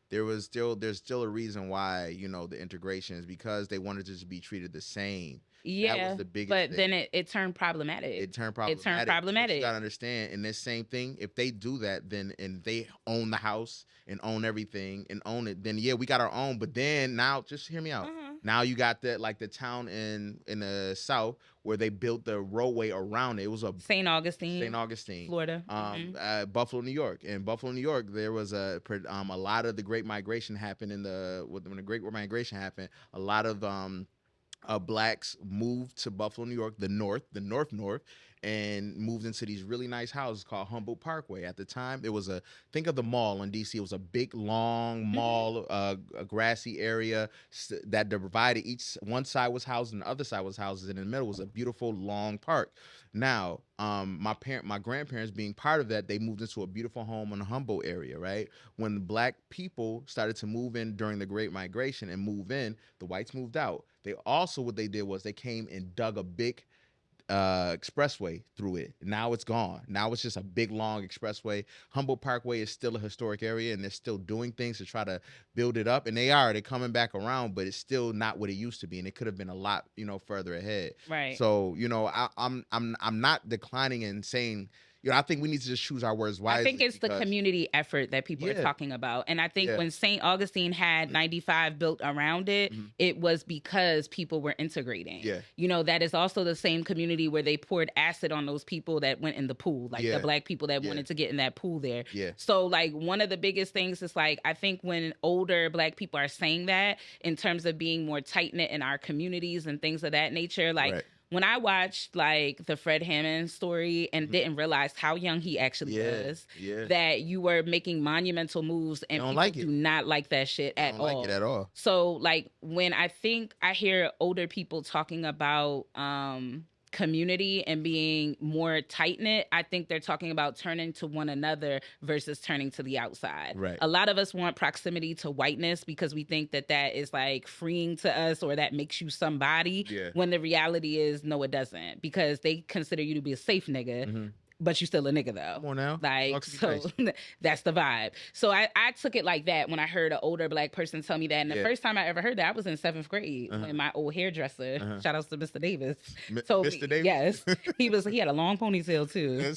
there's still a reason why, the integration is because they wanted to be treated the same. Yeah, that was the biggest but thing. Then it turned problematic. It turned problematic. You gotta understand, in this same thing, if they do that, then and they own the house and own everything and own it, then yeah, we got our own. But then now, just hear me out. Now you got the town in the South where they built the roadway around it. It was a St. Augustine, Florida, Buffalo, New York. In Buffalo, New York, there was a lot of the Great Migration happened when the Great Migration happened. A lot of blacks moved to Buffalo, New York, the north, and moved into these really nice houses called Humboldt Parkway. At the time, it was think of the mall in DC. It was a big, long mall, a grassy area that divided one side was houses and the other side was houses, and in the middle was a beautiful, long park. Now, my grandparents being part of that, they moved into a beautiful home in the Humboldt area, right? When black people started to move in during the Great Migration and move in, the whites moved out. What they did was they came and dug a big expressway through it. Now it's gone. Now it's just a big, long expressway. Humboldt Parkway is still a historic area, and they're still doing things to try to build it up. And they're coming back around, but it's still not what it used to be, and it could have been a lot, further ahead. Right. So, I'm not declining and saying I think we need to just choose our words wisely. I think it's the community effort that people are talking about. And I think when St. Augustine had 95 built around it, it was because people were integrating. Yeah. You know, that is also the same community where they poured acid on those people that went in the pool, like the Black people that wanted to get in that pool there. Yeah. So, like, one of the biggest things is, like, I think when older Black people are saying that in terms of being more tight-knit in our communities and things of that nature, like, when I watched, like, the Fred Hammond story and didn't realize how young he actually was, that you were making monumental moves and people do not like that shit at all. Like it at all. So, like, when I hear older people talking about community and being more tight-knit, I think they're talking about turning to one another versus turning to the outside. Right. A lot of us want proximity to whiteness because we think that is, like, freeing to us or that makes you somebody, when the reality is, no, it doesn't, because they consider you to be a safe nigga. But you still a nigga, though. Come on now. Like, so that's the vibe. So I took it like that when I heard an older Black person tell me that. And the first time I ever heard that, I was in 7th grade when my old hairdresser, shout outs to Mr. Davis, told me. Mr. Davis? Yes. He had a long ponytail, too.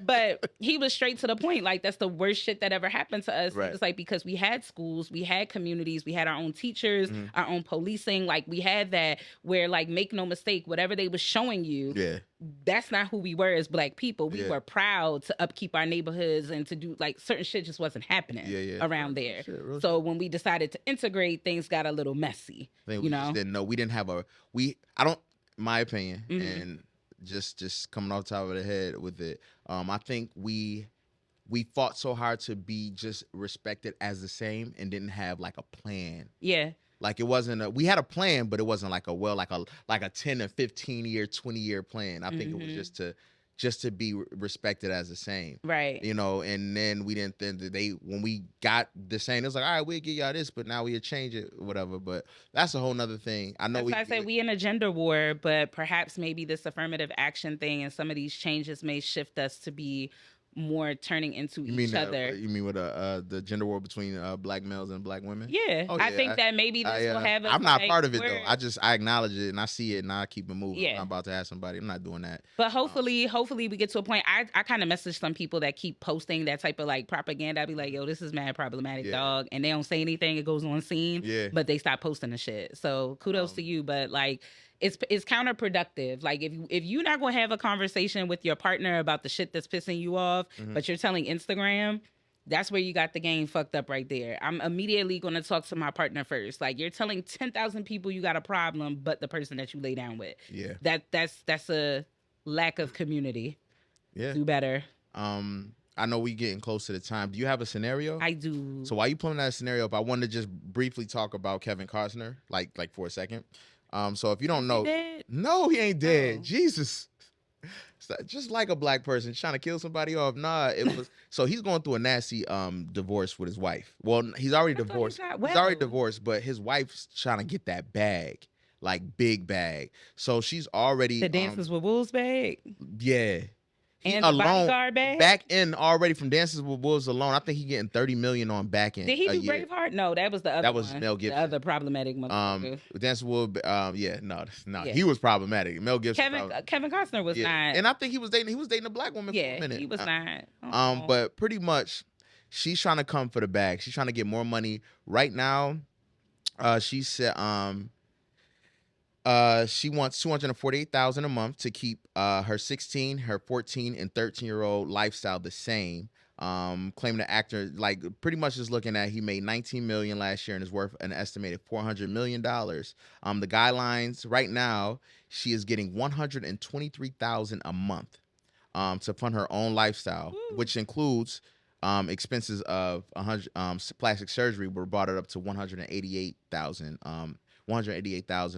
But he was straight to the point. Like, that's the worst shit that ever happened to us. It's like, because we had schools, we had communities, we had our own teachers, our own policing. Like, we had that where, like, make no mistake, whatever they was showing you, that's not who we were as Black people. We were proud to upkeep our neighborhoods and to do, like, certain shit just wasn't happening around there. So when we decided to integrate, things got a little messy. We just didn't know. We didn't have my opinion, and just coming off the top of the head with it, I think we fought so hard to be just respected as the same and didn't have, like, a plan. Yeah. Like, it wasn't we had a plan, but it wasn't like a 10 or 15 year, 20 year plan. I think it was just to be respected as the same. Right. You know, and then we didn't think that when we got the same, it was like, all right, we'll give y'all this, but now we'll change it, whatever. But that's a whole nother thing. I know that's why I say we in a gender war, but perhaps maybe this affirmative action thing and some of these changes may shift us to be more turning into each other. You mean with the gender war between Black males and Black women? Yeah. I think that maybe this will have. I'm not part of it though. I acknowledge it and I see it and I keep it moving. Yeah. I'm about to ask somebody. I'm not doing that. But hopefully we get to a point. I kind of message some people that keep posting that type of, like, propaganda. I be like, yo, this is mad problematic, dog, and they don't say anything. It goes on scene. Yeah. But they stop posting the shit. So kudos to you. But, like, it's counterproductive. Like, if you're not gonna have a conversation with your partner about the shit that's pissing you off, but you're telling Instagram, that's where you got the game fucked up right there. I'm immediately gonna talk to my partner first. Like, you're telling 10,000 people you got a problem, but the person that you lay down with. Yeah. That's a lack of community. Yeah. Do better. I know we getting close to the time. Do you have a scenario? I do. So while you pulling that scenario up, I wanted to just briefly talk about Kevin Costner, like for a second. So if you don't know, no, he ain't dead. Oh. Jesus. Just like a Black person trying to kill somebody off. Nah, it was. So he's going through a nasty divorce with his wife. Well, he's already divorced. He's already divorced, but his wife's trying to get that bag, like big bag. So she's already the Dances with Wolves bag. Yeah. And the bodyguard bag? Back in already from Dances with Wolves alone, I think he getting $30 million on back end. Did he do Braveheart? No, that was the other. That was one. Mel Gibson. The other problematic motherfucker. Dances with Wolves, no. He was problematic. Mel Gibson. Kevin Costner was not. And I think he was dating a Black woman for a minute. He was not. But pretty much, she's trying to come for the bag. She's trying to get more money right now. She said she wants $248,000 a month to keep her 16, her 14, and 13-year-old lifestyle the same. Claiming the actor, like, pretty much is looking at, he made $19 million last year and is worth an estimated $400 million. The guidelines right now, she is getting $123,000 a month to fund her own lifestyle, which includes expenses of plastic surgery, were brought it up to $188,000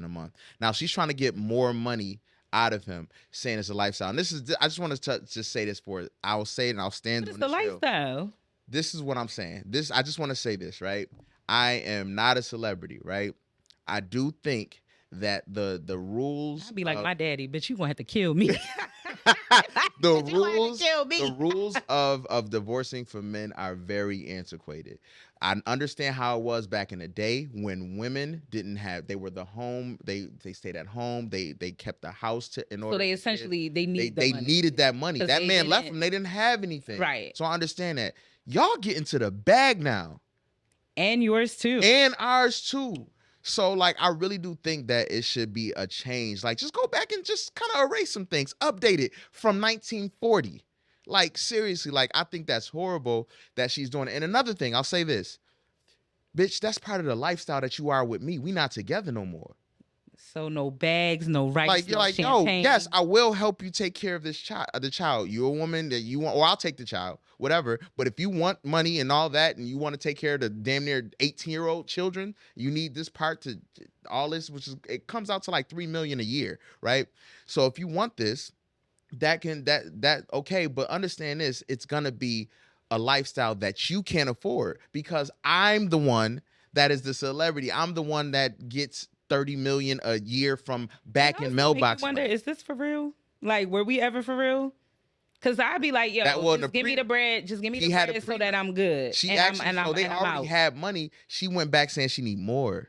a month. Now she's trying to get more money out of him, saying it's a lifestyle. And I just want to just say this for it. I'll say it and I'll stand on the lifestyle. This is what I'm saying. I just want to say this, right? I am not a celebrity, right? I do think that the rules I'd be like my daddy, but you gonna have to kill me. the You gonna have to rules kill me. the rules of divorcing for men are very antiquated. I understand how it was back in the day when women didn't have, they were the home, they stayed at home, they kept the house in order. So they to essentially they need they money. needed that money. 'Cause That they man left didn't- them, they didn't have anything. Right. So I understand that. Y'all get into the bag now. And yours too. And ours too. So like I really do think that it should be a change. Like just go back and just kind of erase some things, update it from 1940. Like seriously, like I think that's horrible that she's doing it. And another thing, I'll say this. Bitch, that's part of the lifestyle that you are with me. We not together no more. So no bags, no rice, Like you're no like, champagne. yo, yes, I will help you take care of this child. The child, you're a woman that you want, or I'll take the child, whatever. But if you want money and all that, and you want to take care of the damn near 18-year-old children, you need this part to all this, which is it comes out to like $3 million a year, right? So if you want this, that okay, but understand this, it's gonna be a lifestyle that you can't afford because I'm the one that is the celebrity. I'm the one that gets 30 million a year from back in mailbox. I wonder, is this for real? Like, were we ever for real? Cause I'd be like, yo, just give me the bread. Just give me the bread so that I'm good. She and actually, I'm, so they and already had money. She went back saying she need more.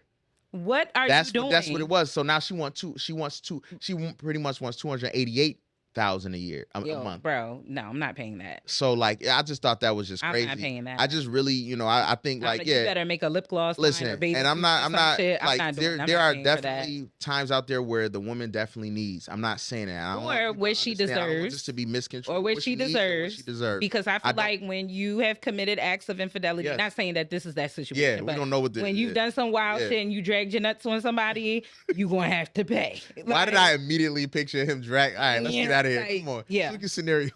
What are you doing? That's what it was. So now she pretty much wants 288,000 a year, a month. Bro, no, I'm not paying that. So like, I just thought that was just crazy. I'm not paying that. I just really, I think like, you better make a lip gloss. Listen, line or baby and I'm not like, there are definitely definitely times out there where the woman definitely needs. I'm not saying that. Or what she deserves. Just to be misconstrued. Or what she deserves. Because I feel like when you have committed acts of infidelity, not saying that this is that situation. Yeah, we don't know what this when you've done some wild shit and you dragged your nuts on somebody, you're going to have to pay. Why did I immediately picture him drag? All right, let's get out of here. Come on. Yeah. Look at scenario.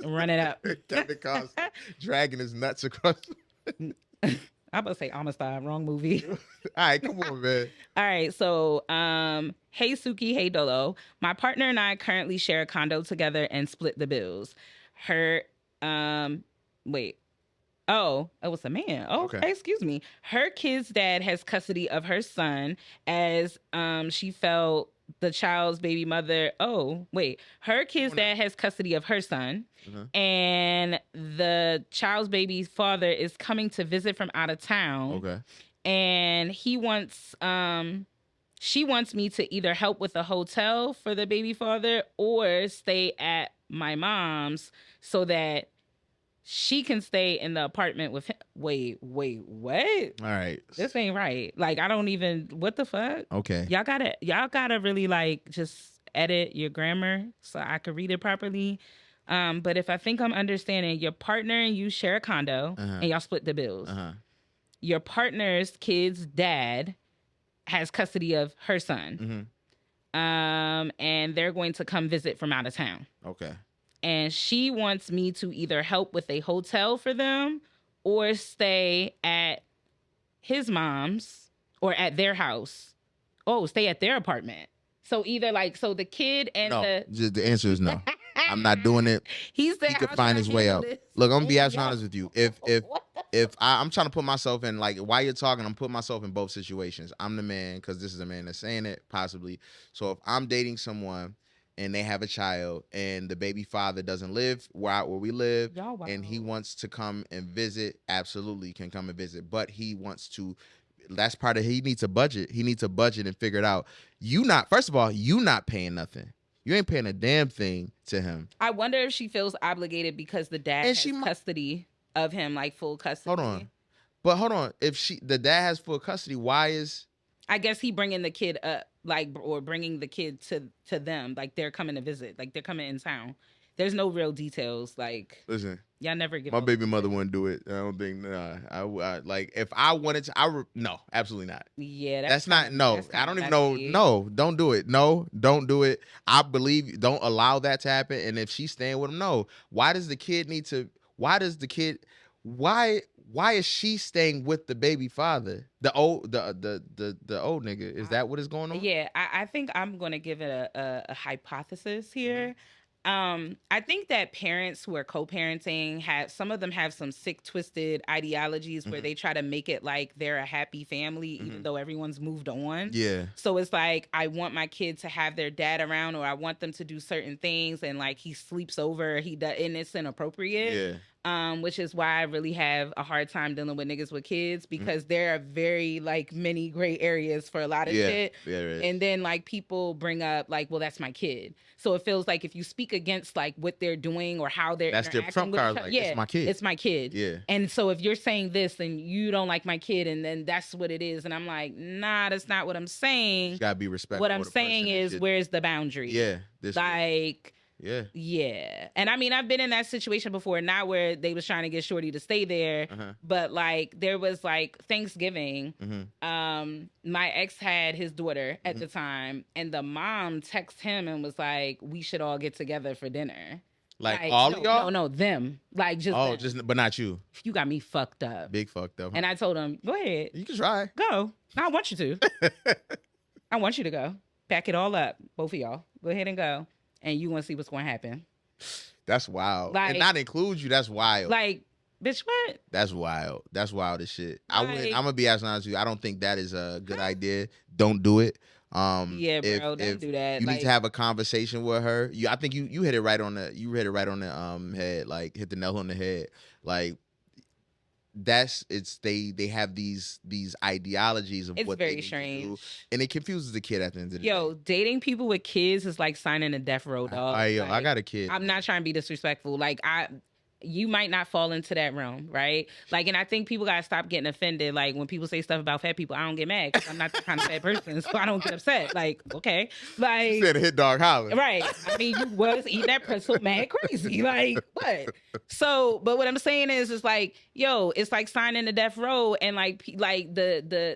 Run it up. Kevin Costner dragging his nuts across. I'm about to say Amistad, wrong movie. All right, come on, man. All right, so hey Suki, hey Dolo. My partner and I currently share a condo together and split the bills. Her wait. Oh, it was a man. Oh, okay. Excuse me. Her kid's dad has custody of her son as she felt the child's baby mother. Oh, wait. Her kid's dad has custody of her son. And the child's baby's father is coming to visit from out of town. Okay. And he wants she wants me to either help with a hotel for the baby father or stay at my mom's so that she can stay in the apartment with him. Wait, what? All right. This ain't right. Like, I don't even, what the fuck? Okay. Y'all gotta really like just edit your grammar so I could read it properly. But if I think I'm understanding, your partner and you share a condo and y'all split the bills. Your partner's kid's dad has custody of her son. And they're going to come visit from out of town. Okay. And she wants me to either help with a hotel for them or stay at his mom's or at their house. Oh, stay at their apartment. So either like, so the kid and the answer is no. I'm not doing it. He could find his way out. Look, I'm gonna be as honest with you. If I'm trying to put myself in, like, while you're talking, I'm putting myself in both situations. I'm the man because this is a man that's saying it, possibly. So if I'm dating someone and they have a child and the baby father doesn't live where we live and he wants to come and visit, absolutely can come and visit. But he wants to, that's part of, he needs a budget. He needs a budget and figure it out. First of all, you not paying nothing. You ain't paying a damn thing to him. I wonder if she feels obligated because the dad has custody of him, like full custody. Hold on. If the dad has full custody, why is... I guess he bringing the kid up, like, or bringing the kid to them, like they're coming to visit, like they're coming in town. There's no real details, like. Listen, y'all never give. My baby mother wouldn't do it. I don't think. I like if I wanted to. No, absolutely not. Yeah, that's not. No, I don't even know. No, don't do it. No, don't do it. I believe. Don't allow that to happen. And if she's staying with him, no. Why does the kid need to? Why does the kid? Why is she staying with the baby father? The old nigga. Is that what is going on? Yeah, I think I'm gonna give it a hypothesis here. I think that parents who are co-parenting some of them have some sick, twisted ideologies where they try to make it like they're a happy family, even though everyone's moved on. Yeah. So it's like, I want my kid to have their dad around, or I want them to do certain things, and like he sleeps over, and it's inappropriate. Yeah. Which is why I really have a hard time dealing with niggas with kids, because there are very like many gray areas for a lot of shit. Yeah, there is. And then like people bring up like, well, that's my kid. So it feels like if you speak against like what they're doing or how they're that's their interacting trump with card. each Like, other, it's my kid. It's my kid. Yeah. And so if you're saying this, then you don't like my kid, and then that's what it is. And I'm like, nah, that's not what I'm saying. You gotta be respectful. What I'm saying is, where's the boundary? Yeah. Yeah. And I mean, I've been in that situation before, not where they was trying to get Shorty to stay there, but like there was like Thanksgiving. My ex had his daughter at the time, and the mom texted him and was like, we should all get together for dinner. Like all of y'all? No, them. Like just them. Just but not you. You got me fucked up. Big fucked up. Huh? And I told him, go ahead. You can try. Go. No, I want you to. I want you to go. Pack it all up. Both of y'all. Go ahead and go. And you want to see what's going to happen. That's wild. Like, and not include you, that's wild. Like, bitch, what? That's wild. That's wild as shit. Like, I'm going to be as honest with you. I don't think that is a good idea. Don't do it. Yeah, bro, don't do that. You like, need to have a conversation with her. I think you hit it right on the head, like hit the nail on the head. Like they have these ideologies of it's what very they need strange. to do, and it confuses the kid at the end of the day. Yo, dating people with kids is like signing a death row, dog. I got a kid. I'm not trying to be disrespectful. Like you might not fall into that realm, right? Like, and I think people gotta stop getting offended. Like when people say stuff about fat people, I don't get mad because I'm not that kind of fat person, so I don't get upset. Like, okay, like you said hit dog holler, right? I mean, you was eating that pretzel mad crazy, like what? So, but what I'm saying is like, yo, it's like signing the death row, and like the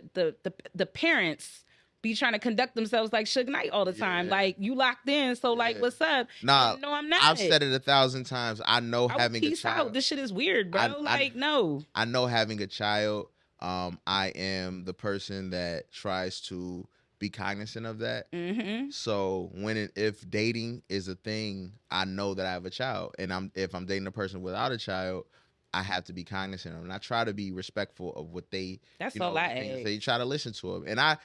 parents be trying to conduct themselves like Suge Knight all the time. Yeah. Like, you locked in, so like, what's up? Nah, no, I'm not. I've said it 1,000 times. I know having a child. Out. This shit is weird, bro. No. I know having a child. I am the person that tries to be cognizant of that. So if dating is a thing, I know that I have a child, and if I'm dating a person without a child, I have to be cognizant of them. And I try to be respectful of what they. That's all I ask. They try to listen to them, and I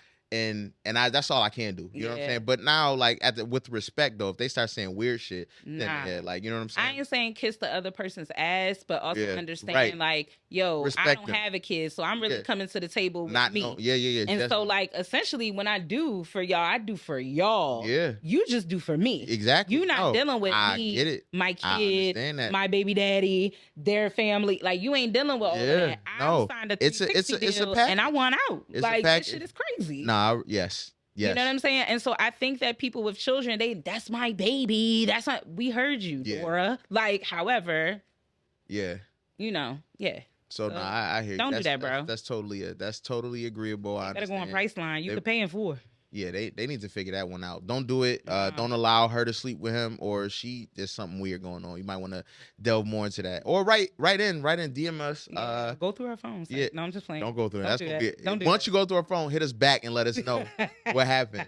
that's all I can do. You know what I'm saying? But now, like with respect though, if they start saying weird shit, then yeah, like, you know what I'm saying? I ain't saying kiss the other person's ass, but also understand like, yo, respect I don't them. have a kid, so I'm really coming to the table with me. Yeah. And so like essentially when I do for y'all, I do for y'all. Yeah. You just do for me. Exactly. You're not dealing with I me, get it. my kid, my baby daddy, their family. Like, you ain't dealing with all of that. I signed a 360 deal, and I want out. It's like, this shit is crazy. Nah, yes. Yes. You know what I'm saying? And so I think that people with children, that's my baby. That's not, we heard you, Dora. Like, however. Yeah. You know, yeah. So nah, I hear you. Don't do that, bro. That's totally agreeable. I better go on Priceline. You could pay him for. Yeah, they need to figure that one out. Don't do it. Don't allow her to sleep with him, or there's something weird going on. You might want to delve more into that, or write in DM us. Go through her phone. Yeah, no, I'm just playing. Don't go through that. Once you go through her phone, hit us back and let us know what happened.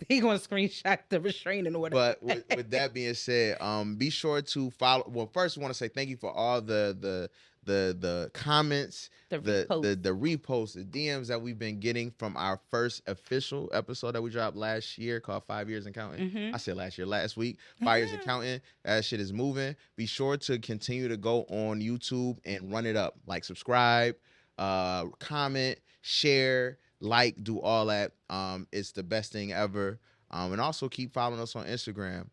He gonna screenshot the restraining order. But with that being said, be sure to follow. Well, first we want to say thank you for all the comments, the reposts, the DMs that we've been getting from our first official episode that we dropped last year called 5 Years and Counting. I said last week, 5 Years and Counting. That shit is moving. Be sure to continue to go on YouTube and run it up. Like, subscribe, comment, share, like, do all that. It's the best thing ever. And also keep following us on Instagram.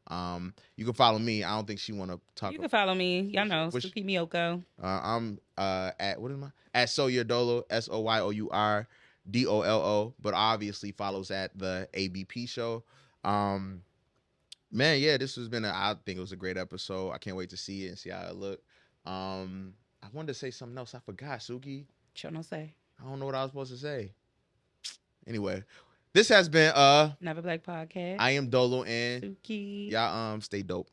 You can follow me. I don't think she want to talk. You can follow me. Y'all know, Suki Miyoko. I'm at, what am I? At Soyourdolo, SOYOURDOLO. But obviously follows at the ABP show. Man, yeah, this has been I think it was a great episode. I can't wait to see it and see how it look. I wanted to say something else. I forgot, Suki. What you say? I don't know what I was supposed to say. Anyway. This has been Never Black Podcast. I am Dolo, and Suki. Y'all stay dope.